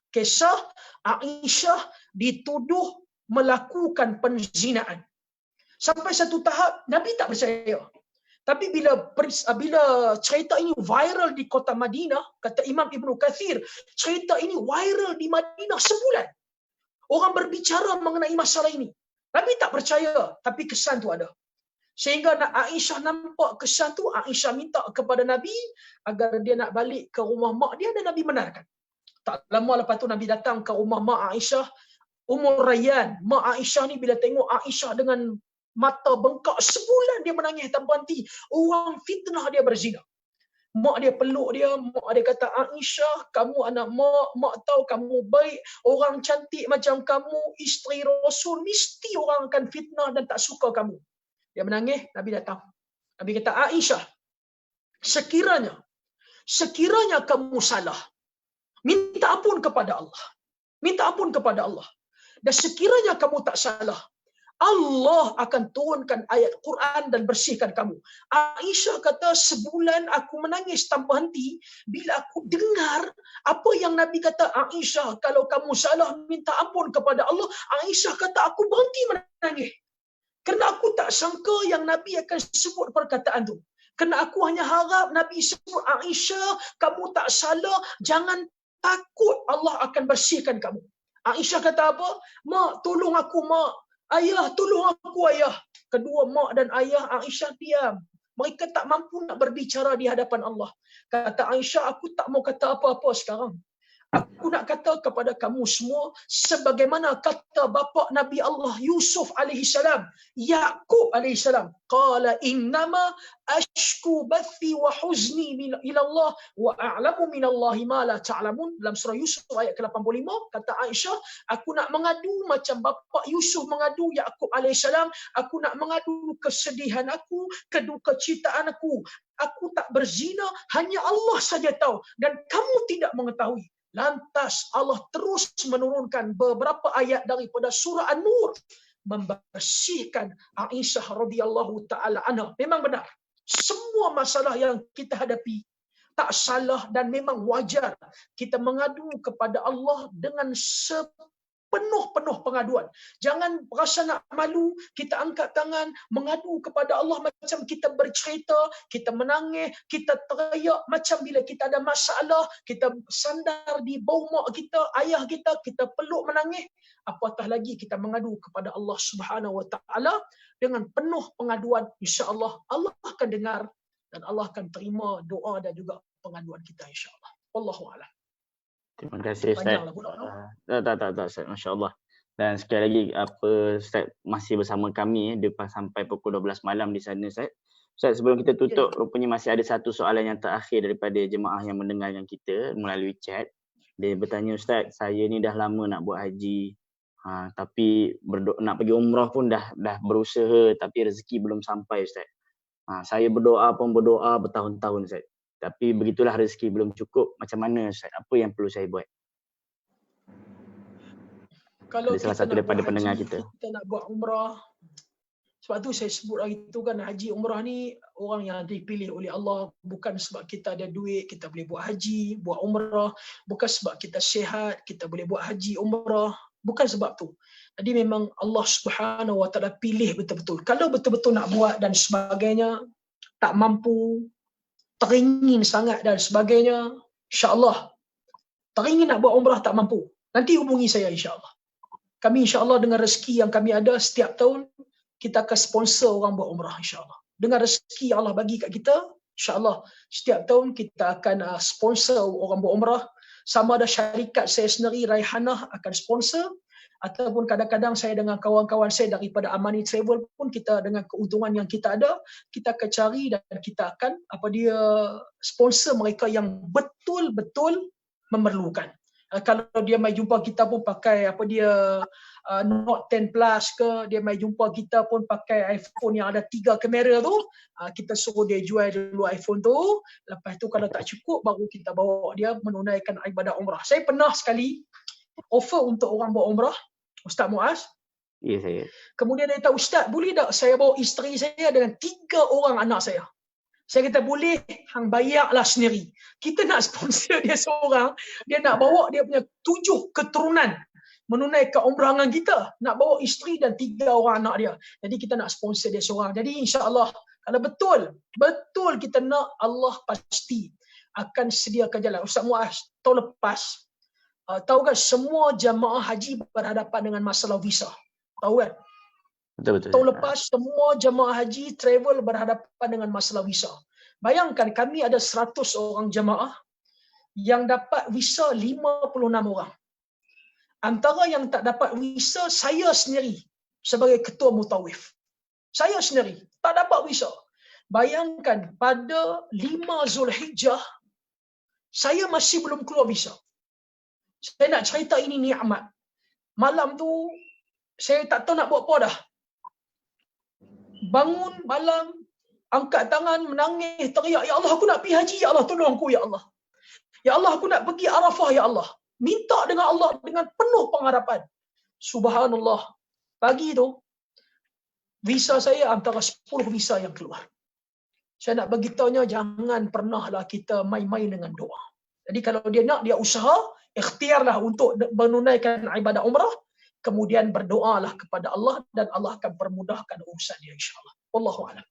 kisah Aisyah dituduh melakukan penzinaan. Sampai satu tahap Nabi tak percaya. Tapi bila cerita ini viral di kota Madinah, kata Imam Ibn Kathir, cerita ini viral di Madinah sebulan. Orang berbicara mengenai masalah ini. Nabi tak percaya, tapi kesan tu ada. Sehingga Aisyah nampak kesan tu, Aisyah minta kepada Nabi agar dia nak balik ke rumah mak dia, dan Nabi benarkan. Tak lama lepas tu Nabi datang ke rumah mak Aisyah, Ummul Rayyan. Mak Aisyah ni bila tengok Aisyah dengan mata bengkak, sebulan dia menangis tanpa henti. Orang fitnah dia berzina. Mak dia peluk dia, mak dia kata, Aisyah, kamu anak mak tahu kamu baik, orang cantik macam kamu, isteri Rasul, mesti orang akan fitnah dan tak suka kamu. Dia menangis, Nabi datang. Nabi kata, Aisyah, sekiranya kamu salah, minta ampun kepada Allah. Minta ampun kepada Allah. Dan sekiranya kamu tak salah, Allah akan turunkan ayat Quran dan bersihkan kamu. Aisyah kata, sebulan aku menangis tanpa henti bila aku dengar apa yang Nabi kata, Aisyah, kalau kamu salah minta ampun kepada Allah. Aisyah kata, aku berhenti menangis. Kerana aku tak sangka yang Nabi akan sebut perkataan tu. Kerana aku hanya harap Nabi sebut, Aisyah, kamu tak salah, jangan takut, Allah akan bersihkan kamu. Aisyah kata apa? Mak, tolong aku mak. Ayah, tolong aku ayah. Kedua mak dan ayah Aisyah diam. Mereka tak mampu nak berbicara di hadapan Allah. Kata Aisyah, aku tak mau kata apa-apa sekarang. Aku nak kata kepada kamu semua sebagaimana kata bapa Nabi Allah Yusuf alaihissalam, Yaqub alaihissalam, qala innama ashku bathi wa huzni ila Allah wa a'lamu minallahi ma la ta'lamun. Dalam surah Yusuf ayat ke-85 kata Aisyah, aku nak mengadu macam bapa Yusuf mengadu Yaqub alaihissalam, aku nak mengadu kesedihan aku, keduka citaan aku. Aku tak berzina, hanya Allah saja tahu dan kamu tidak mengetahui. Lantas Allah terus menurunkan beberapa ayat daripada surah An-Nur membersihkan Aisyah radhiyallahu taala anha. Memang benar, semua masalah yang kita hadapi tak salah dan memang wajar kita mengadu kepada Allah dengan penuh pengaduan. Jangan rasa nak malu, kita angkat tangan mengadu kepada Allah macam kita bercerita, kita menangis, kita teriak macam bila kita ada masalah, kita sandar di bau mak kita, ayah kita, kita peluk menangis. Apatah lagi kita mengadu kepada Allah Subhanahu Wa Taala dengan penuh pengaduan, insya-Allah Allah akan dengar dan Allah akan terima doa dan juga pengaduan kita, insya-Allah. Wallahu a'lam. Terima kasih Ustaz. Tak Ustaz, masya-Allah. Dan sekali lagi Ustaz masih bersama kami sampai pukul 12 malam di sana Ustaz. Ustaz, sebelum kita tutup, rupanya masih ada satu soalan yang terakhir daripada jemaah yang mendengarkan kita melalui chat. Dia bertanya, Ustaz, saya ni dah lama nak buat haji, tapi nak pergi umrah pun dah berusaha, tapi rezeki belum sampai, Ustaz. Saya berdoa bertahun-tahun, Ustaz. Tapi begitulah rezeki belum cukup. Macam mana, Ustaz? Apa yang perlu saya buat? Kalau ada salah kita satu nak daripada buat pendengar haji, kita. kita nak buat umrah. Sebab tu saya sebut hari tu kan, haji umrah ni orang yang dipilih oleh Allah, bukan sebab kita ada duit kita boleh buat haji, buat umrah, bukan sebab kita sihat kita boleh buat haji umrah, bukan sebab tu. Jadi memang Allah Subhanahu Wa Taala pilih betul-betul. Kalau betul-betul nak buat dan sebagainya, tak mampu, teringin sangat dan sebagainya, insya-Allah teringin nak buat umrah tak mampu, nanti hubungi saya insya-Allah. Kami insya-Allah dengan rezeki yang kami ada setiap tahun, kita akan sponsor orang buat umrah insya-Allah. Dengan rezeki yang Allah bagi kat kita, insya-Allah setiap tahun kita akan sponsor orang buat umrah. Sama ada syarikat saya sendiri Raihanah akan sponsor, ataupun kadang-kadang saya dengan kawan-kawan saya daripada Amani Travel pun, kita dengan keuntungan yang kita ada, kita akan cari dan kita akan sponsor mereka yang betul-betul memerlukan. Kalau dia mai jumpa kita pun pakai Note 10 Plus ke, dia mai jumpa kita pun pakai iPhone yang ada 3 kamera tu, kita suruh dia jual dulu iPhone tu. Lepas tu kalau tak cukup, baru kita bawa dia menunaikan ibadah umrah. Saya pernah sekali offer untuk orang buat umrah, Ustaz Muaz. Ya, saya. Kemudian dia kata, Ustaz, boleh tak saya bawa isteri saya dengan 3 orang anak saya? Saya kata, boleh, hang bayarlah sendiri. Kita nak sponsor dia seorang, dia nak bawa dia punya 7 keturunan menunaikan umrah dengan kita, nak bawa isteri dan 3 orang anak dia. Jadi kita nak sponsor dia seorang. Jadi insya-Allah kalau betul kita nak, Allah pasti akan sediakan jalan. Ustaz Muaz, tahun lepas tahu kan semua jamaah haji berhadapan dengan masalah visa. Tahu kan? Betul. Tahun lepas semua jamaah haji travel berhadapan dengan masalah visa. Bayangkan kami ada 100 orang jamaah yang dapat visa 56 orang. Antara yang tak dapat visa, saya sendiri sebagai ketua mutawif. Saya sendiri tak dapat visa. Bayangkan pada 5 Zulhijjah saya masih belum keluar visa. Saya nak cerita ini nikmat. Malam tu saya tak tahu nak buat apa dah. Bangun malam, angkat tangan, menangis, teriak, ya Allah, aku nak pergi haji, ya Allah, tolong aku, ya Allah. Ya Allah, aku nak pergi Arafah, ya Allah. Minta dengan Allah dengan penuh pengharapan. Subhanallah. Pagi tu, visa saya antara 10 visa yang keluar. Saya nak beritahunya, jangan pernahlah kita main-main dengan doa. Jadi kalau dia nak, dia usaha, ikhtiarlah untuk menunaikan ibadah umrah, kemudian berdoalah kepada Allah dan Allah akan permudahkan urusan dia insya-Allah. Wallahu a'lam.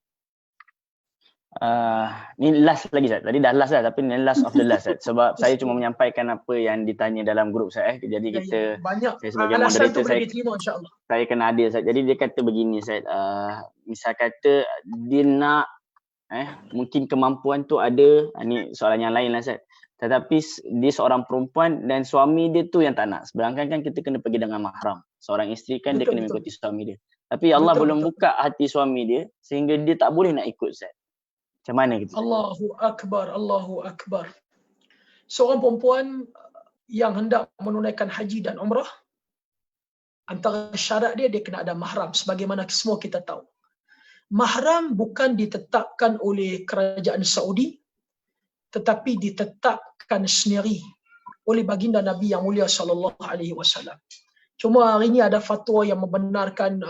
Ni last lagi, Ustaz. Tadi dah last dah, tapi ni last of the last, Ustaz. Sebab saya cuma menyampaikan apa yang ditanya dalam grup saya. Jadi kita, banyak saya sebagai alasan moderator, tu boleh diterima insya-Allah. Saya kena adil, Ustaz. Jadi dia kata begini, Ustaz. Misal kata dia nak, mungkin kemampuan tu ada, ni soalan yang lain lah, Ustaz. Tetapi dia seorang perempuan dan suami dia tu yang tak nak. Sedangkan kan kita kena pergi dengan mahram. Seorang isteri kan dia kena mengikuti suami dia. Tapi Allah belum buka hati suami dia sehingga dia tak boleh nak ikut, Ustaz. Macam mana kita? Allahu Akbar, Allahu Akbar. Seorang perempuan yang hendak menunaikan haji dan umrah, antara syarat dia kena ada mahram. Sebagaimana semua kita tahu. Mahram bukan ditetapkan oleh kerajaan Saudi, tetapi ditetapkan sendiri oleh baginda Nabi yang mulia sallallahu alaihi wasallam. Cuma hari ini ada fatwa yang membenarkan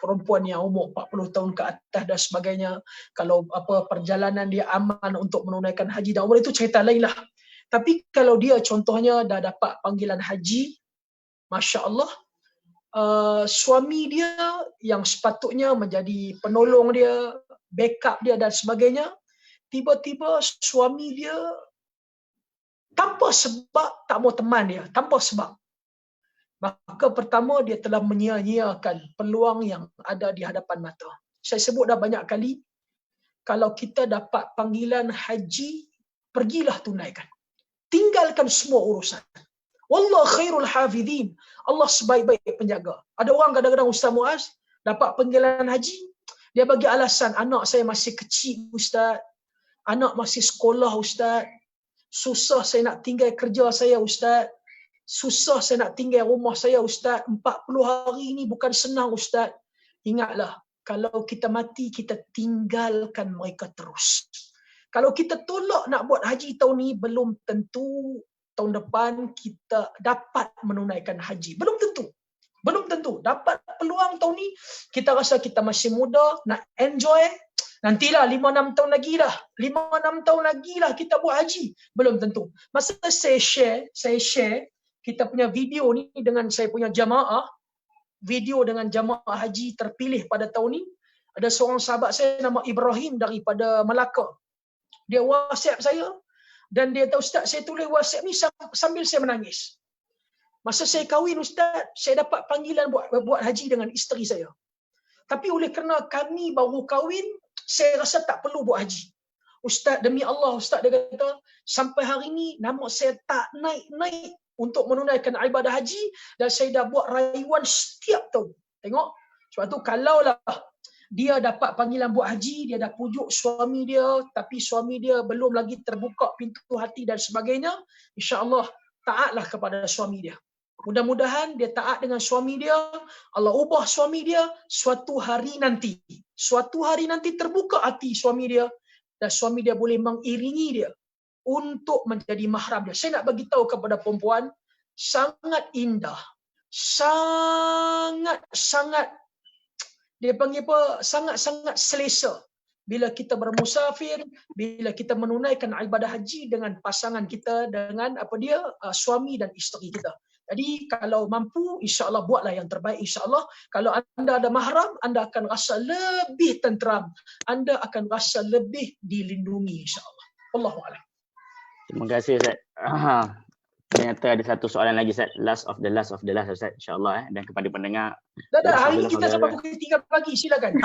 perempuan yang umur 40 tahun ke atas dan sebagainya, kalau perjalanan dia aman untuk menunaikan haji dan umrah, itu cerita lain lah. Tapi kalau dia contohnya dah dapat panggilan haji, masya-Allah, suami dia yang sepatutnya menjadi penolong dia, backup dia dan sebagainya, tiba-tiba suami dia tanpa sebab tak mau teman dia, tanpa sebab. Maka pertama dia telah menyia-nyiakan peluang yang ada di hadapan mata. Saya sebut dah banyak kali, kalau kita dapat panggilan haji, pergilah tunaikan. Tinggalkan semua urusan. Wallahu khairul hafidhin. Allah sebaik-baik penjaga. Ada orang kadang-kadang, Ustaz Muaz, dapat panggilan haji, Dia bagi alasan, anak saya masih kecil Ustaz, anak masih sekolah Ustaz, susah saya nak tinggal kerja saya Ustaz, susah saya nak tinggal rumah saya Ustaz, 40 hari ni bukan senang Ustaz. Ingatlah, kalau kita mati, kita tinggalkan mereka terus. Kalau kita tolak nak buat haji tahun ni, belum tentu tahun depan kita dapat menunaikan haji. Belum tentu. Belum tentu. Dapat peluang tahun ni, kita rasa kita masih muda, nak enjoy. Nantilah 5-6 tahun lagi lah. 5-6 tahun lagi lah kita buat haji. Belum tentu. Masa saya share kita punya video ni dengan saya punya jamaah, video dengan jamaah haji terpilih pada tahun ni. Ada seorang sahabat saya nama Ibrahim daripada Melaka. Dia WhatsApp saya dan dia tahu, Ustaz, saya tulis WhatsApp ni sambil saya menangis. Masa saya kahwin Ustaz, saya dapat panggilan buat haji dengan isteri saya. Tapi oleh kerana kami baru kahwin, saya rasa tak perlu buat haji. Ustaz, demi Allah Ustaz, dia kata, sampai hari ni nama saya tak naik-naik untuk menunaikan ibadah haji dan saya dah buat rayuan setiap tahun. Tengok. Sebab tu kalaulah dia dapat panggilan buat haji, dia dah pujuk suami dia, tapi suami dia belum lagi terbuka pintu hati dan sebagainya, insya-Allah taatlah kepada suami dia. Mudah-mudahan dia taat dengan suami dia, Allah ubah suami dia suatu hari nanti. Suatu hari nanti terbuka hati suami dia dan suami dia boleh mengiringi dia untuk menjadi mahram dia. Saya nak bagi tahu kepada perempuan, sangat indah, sangat dia panggil apa, sangat selesa bila kita bermusafir, bila kita menunaikan ibadah haji dengan pasangan kita, dengan suami dan isteri kita. Jadi kalau mampu, insya-Allah buatlah yang terbaik, insya-Allah. Kalau anda ada mahram, anda akan rasa lebih tenteram, anda akan rasa lebih dilindungi, insya-Allah. Wallahu a'lam. Terima kasih Ustaz. Ternyata ada satu soalan lagi Ustaz. Last of the last Ustaz, insya-Allah dan kepada pendengar. Dah hari ni kita sampai pukul 3 pagi, silakan.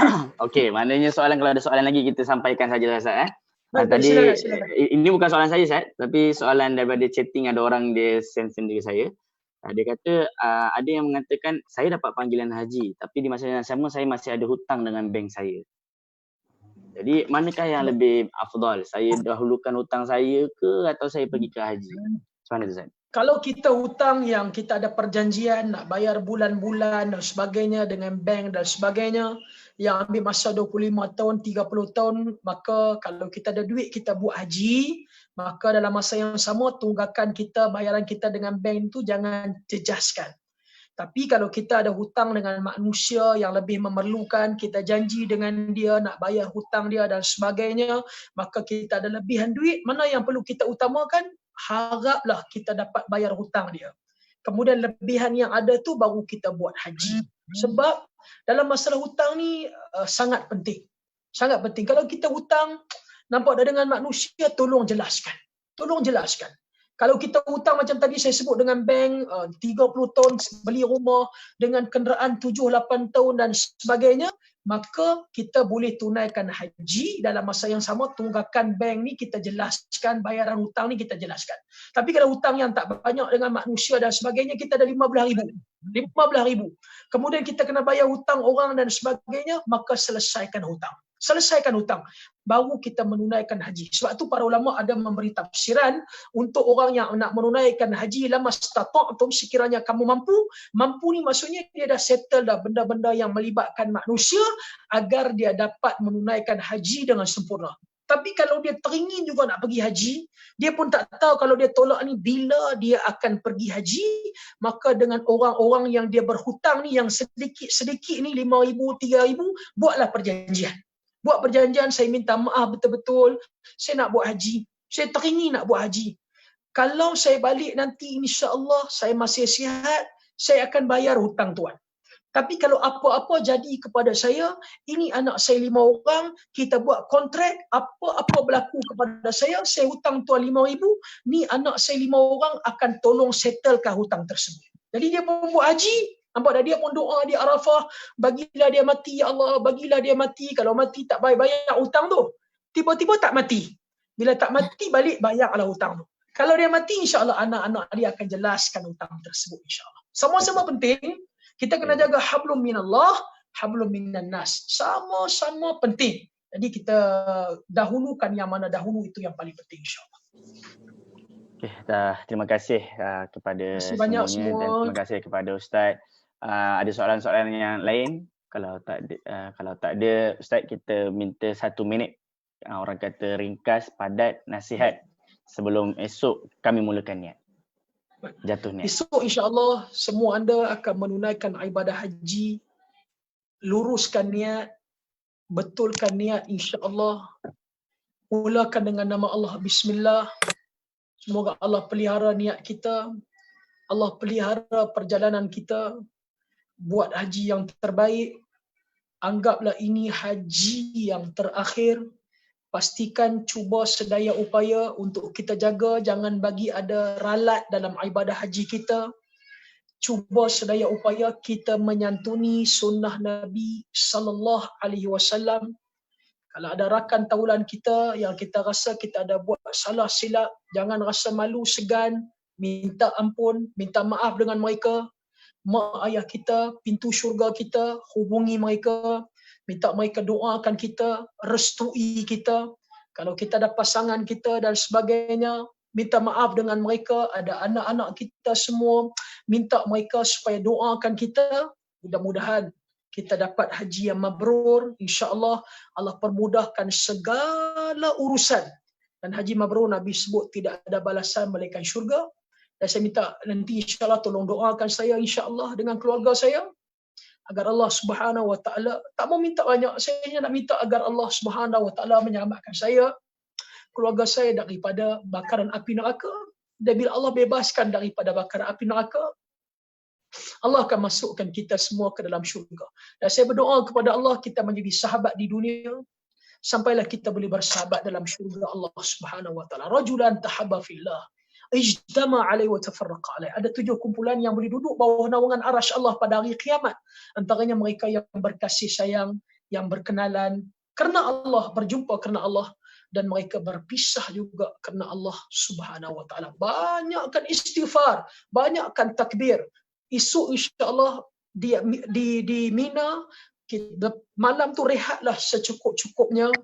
Okey, maknanya soalan, kalau ada soalan lagi kita sampaikan saja Ustaz. Tadi silakan. Ini bukan soalan saya Ustaz, tapi soalan daripada chatting, ada orang dia send sendiri saya. Dia kata ada yang mengatakan saya dapat panggilan haji tapi di masa yang sama saya masih ada hutang dengan bank saya. Jadi manakah yang lebih afdal? Saya dahulukan hutang saya ke atau saya pergi ke haji? Macam mana tu Ustaz? Kalau kita hutang yang kita ada perjanjian nak bayar bulan-bulan dan sebagainya dengan bank dan sebagainya, yang ambil masa 25 tahun, 30 tahun, maka kalau kita ada duit kita buat haji, maka dalam masa yang sama tunggakan kita, bayaran kita dengan bank tu jangan jejaskan. Tapi kalau kita ada hutang dengan manusia yang lebih memerlukan, kita janji dengan dia nak bayar hutang dia dan sebagainya, maka kita ada lebihan duit, mana yang perlu kita utamakan? Haraplah kita dapat bayar hutang dia. Kemudian lebihan yang ada tu baru kita buat haji. Sebab dalam masalah hutang ni sangat penting. Sangat penting. Kalau kita hutang, nampak dah dengan manusia, tolong jelaskan. Tolong jelaskan. Kalau kita hutang macam tadi saya sebut dengan bank, 30 tahun beli rumah dengan kenderaan 7-8 tahun dan sebagainya, maka kita boleh tunaikan haji dalam masa yang sama. Tunggakan bank ni kita jelaskan, bayaran hutang ni kita jelaskan. Tapi kalau hutang yang tak banyak dengan manusia dan sebagainya, kita ada 15,000. Kemudian kita kena bayar hutang orang dan sebagainya, maka selesaikan hutang. Selesaikan hutang, baru kita menunaikan haji. Sebab tu para ulama ada memberi tafsiran untuk orang yang nak menunaikan haji, lamastata'tum, sekiranya kamu mampu. Mampu ni maksudnya dia dah settle dah benda-benda yang melibatkan manusia agar dia dapat menunaikan haji dengan sempurna. Tapi kalau dia teringin juga nak pergi haji, dia pun tak tahu kalau dia tolak ni bila dia akan pergi haji, maka dengan orang-orang yang dia berhutang ni yang sedikit-sedikit ni 5,000, 3,000, buatlah perjanjian. Buat perjanjian, saya minta maaf betul-betul, saya nak buat haji. Saya teringin nak buat haji. Kalau saya balik nanti, insya-Allah saya masih sihat, saya akan bayar hutang tuan. Tapi kalau apa-apa jadi kepada saya, ini anak saya 5 orang, kita buat kontrak, apa-apa berlaku kepada saya hutang tuan 5,000, ni anak saya 5 orang akan tolong settlekan hutang tersebut. Jadi dia pun buat haji, nampak dah, dia pun doa di Arafah, bagilah dia mati, ya Allah, bagilah dia mati. Kalau mati tak bayar hutang tu. Tiba-tiba tak mati. Bila tak mati, balik bayarlah hutang tu. Kalau dia mati, insya-Allah anak-anak dia akan jelaskan hutang tersebut, insya-Allah. Sama-sama penting, kita kena jaga hablum minallah, hablum minan nas. Sama-sama penting. Jadi kita dahulukan yang mana dahulu, itu yang paling penting insya-Allah. Okay, terima kasih kepada Terima kasih banyak semuanya semua. dan terima kasih kepada Ustaz. Ada soalan-soalan yang lain? Kalau tak ada Ustaz, kita minta 1 minit. Orang kata ringkas, padat, nasihat sebelum esok kami mulakan niat. Jatuh niat. Esok insya-Allah semua anda akan menunaikan ibadah haji. Luruskan niat, betulkan niat insya-Allah. Mulakan dengan nama Allah, bismillah. Semoga Allah pelihara niat kita. Allah pelihara perjalanan kita. Buat haji yang terbaik. Anggaplah ini haji yang terakhir. Pastikan cuba sedaya upaya untuk kita jaga jangan bagi ada ralat dalam ibadah haji kita. Cuba sedaya upaya kita menyantuni sunnah Nabi sallallahu alaihi wasallam. Kalau ada rakan taulan kita yang kita rasa kita ada buat salah silap, jangan rasa malu, segan, minta ampun, minta maaf dengan mereka. Mak ayah kita, pintu syurga kita, hubungi mereka, minta mereka doakan kita, restui kita. Kalau kita ada pasangan kita dan sebagainya, minta maaf dengan mereka. Ada anak-anak kita semua, minta mereka supaya doakan kita. Mudah-mudahan kita dapat haji yang mabrur. InsyaAllah Allah permudahkan segala urusan. Dan haji mabrur Nabi sebut tidak ada balasan melainkan syurga. Dan saya minta nanti insyaAllah tolong doakan saya insyaAllah dengan keluarga saya. Agar Allah Subhanahu Wa Taala, tak mau minta banyak, saya nak minta agar Allah Subhanahu Wa Taala menyelamatkan saya, keluarga saya daripada bakaran api neraka. Dan bila Allah bebaskan daripada bakaran api neraka, Allah akan masukkan kita semua ke dalam syurga. Dan saya berdoa kepada Allah kita menjadi sahabat di dunia sampailah kita boleh bersahabat dalam syurga Allah Subhanahu Wa Taala. Rajulan tahabba fillah ijtama alaihi wa tafarraqa alaihi. Ada 7 kumpulan yang boleh duduk bawah naungan arasy Allah pada hari kiamat. Antaranya mereka yang berkasih sayang, yang berkenalan kerana Allah, berjumpa kerana Allah, dan mereka berpisah juga kerana Allah Subhanahu Wa Taala. Banyakkan istighfar, banyakkan takbir. Esok insya-Allah di Mina, malam tu rehatlah secukup-cukupnya.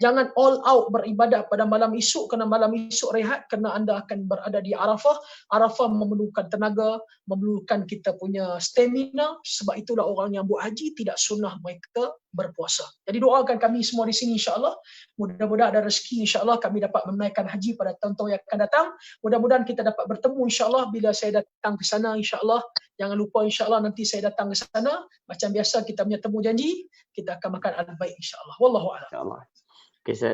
Jangan all out beribadat pada malam esok, kerana malam esok rehat kerana anda akan berada di Arafah. Arafah memerlukan tenaga, memerlukan kita punya stamina. Sebab itulah orang yang buat haji tidak sunnah mereka berpuasa. Jadi doakan kami semua di sini insya-Allah. Mudah-mudahan ada rezeki insya-Allah kami dapat menunaikan haji pada tahun-tahun yang akan datang. Mudah-mudahan kita dapat bertemu insya-Allah bila saya datang ke sana insya-Allah. Jangan lupa insya-Allah nanti saya datang ke sana. Macam biasa kita punya temu janji, kita akan makan al-baik insya-Allah. Wallahu a'lam. InsyaAllah. Okay, Ustaz,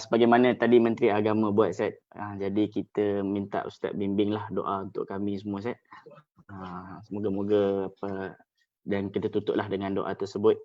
sebagaimana tadi Menteri Agama buat, Ustaz. Jadi kita minta Ustaz bimbinglah doa untuk kami semua, Ustaz. Semoga-moga dan kita tutuplah dengan doa tersebut.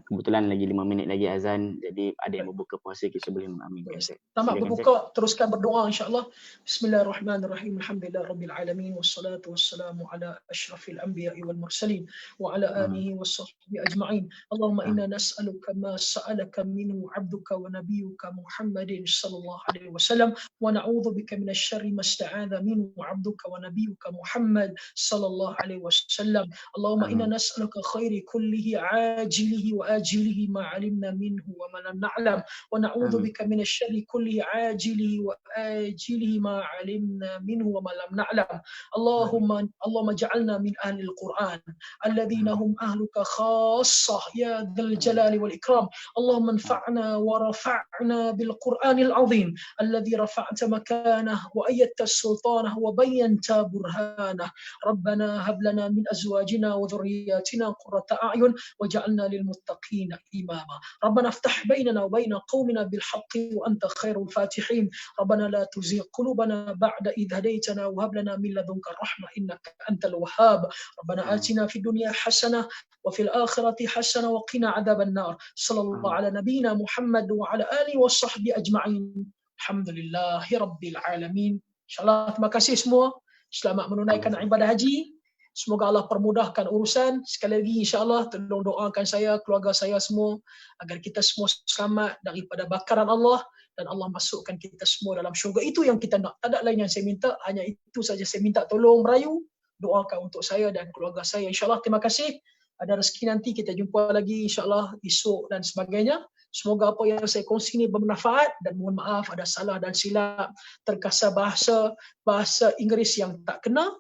Kebetulan lagi 5 minit lagi azan, jadi ada yang berbuka puasa kita boleh mengaminkan, Ustaz. Tamat berbuka, teruskan berdoa insya-Allah. Bismillahirrahmanirrahim. Alhamdulillahirabbil alamin wassalatu wassalamu ala asyrafil anbiya'i wal mursalin wa ala alihi washabbihi ajma'in. Allahumma inna nas'aluka ma sa'alaka minhu 'abduka wa nabiyyuka Muhammadin sallallahu alaihi wasallam wa na'udzu bika minasy syarri ma sta'adha minhu 'abduka wa nabiyyuka Muhammad sallallahu alaihi wasallam. Allahumma inna nas'aluka khairi kullihi 'ajilihi وآجله ما علمنا منه وما لم نعلم ونعوذ بك من الشر كله عاجله وآجله ما علمنا منه وما لم نعلم اللهم اجعلنا من أهل القرآن الذين هم أهلك خاصة يا ذا الجلال والإكرام اللهم انفعنا ورفعنا بالقرآن العظيم الذي رفعت مكانه وأيدت سلطانه وبينت برهانه ربنا هب لنا من أزواجنا وذرياتنا قرة أعين وجعلنا للمتقين إماما ربنا افتح بيننا وبين قومنا بالحق وأنت خير الفاتحين ربنا لا تزغ قلوبنا بعد إذ هديتنا وهب لنا من لدنك الرحمة إنك أنت الوهاب ربنا آتنا في الدنيا حسنة وفي الآخرة حسنة وقنا عذاب النار صلى الله على نبينا محمد وعلى آله وصحبه أجمعين الحمد لله رب العالمين. InsyaAllah terima kasih semua. Selamat menunaikan ibadah haji. Semoga Allah permudahkan urusan. Sekali lagi insya-Allah tolong doakan saya, keluarga saya semua agar kita semua selamat daripada bakaran Allah dan Allah masukkan kita semua dalam syurga. Itu yang kita nak. Tak ada lain yang saya minta, hanya itu saja saya minta tolong merayu. Doakan untuk saya dan keluarga saya insya-Allah. Terima kasih. ada rezeki nanti kita jumpa lagi insya-Allah esok dan sebagainya. Semoga apa yang saya kongsi ini bermanfaat dan mohon maaf ada salah dan silap terkasar bahasa Inggeris yang tak kena.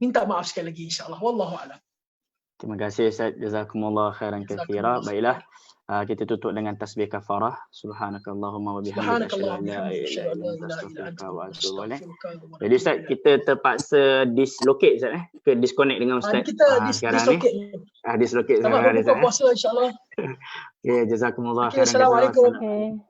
Minta maaf sekali lagi insya-Allah. Wallahu a'lam. Terima kasih Ustaz. Jazakumullah khairan katsira. Baiklah. Kita tutup dengan tasbih kafarah. Subhanakallahumma wa bihamdika asyhadu an la ilaha illa anta wa atubu ilaik. Jadi Ustaz, kita terpaksa dislocate Ustaz ke disconnect dengan Ustaz. Kita dislocate. Dislocate sekarang. Selamat berbuka puasa insya-Allah. Okay, jazakumullah khairan. Assalamualaikum.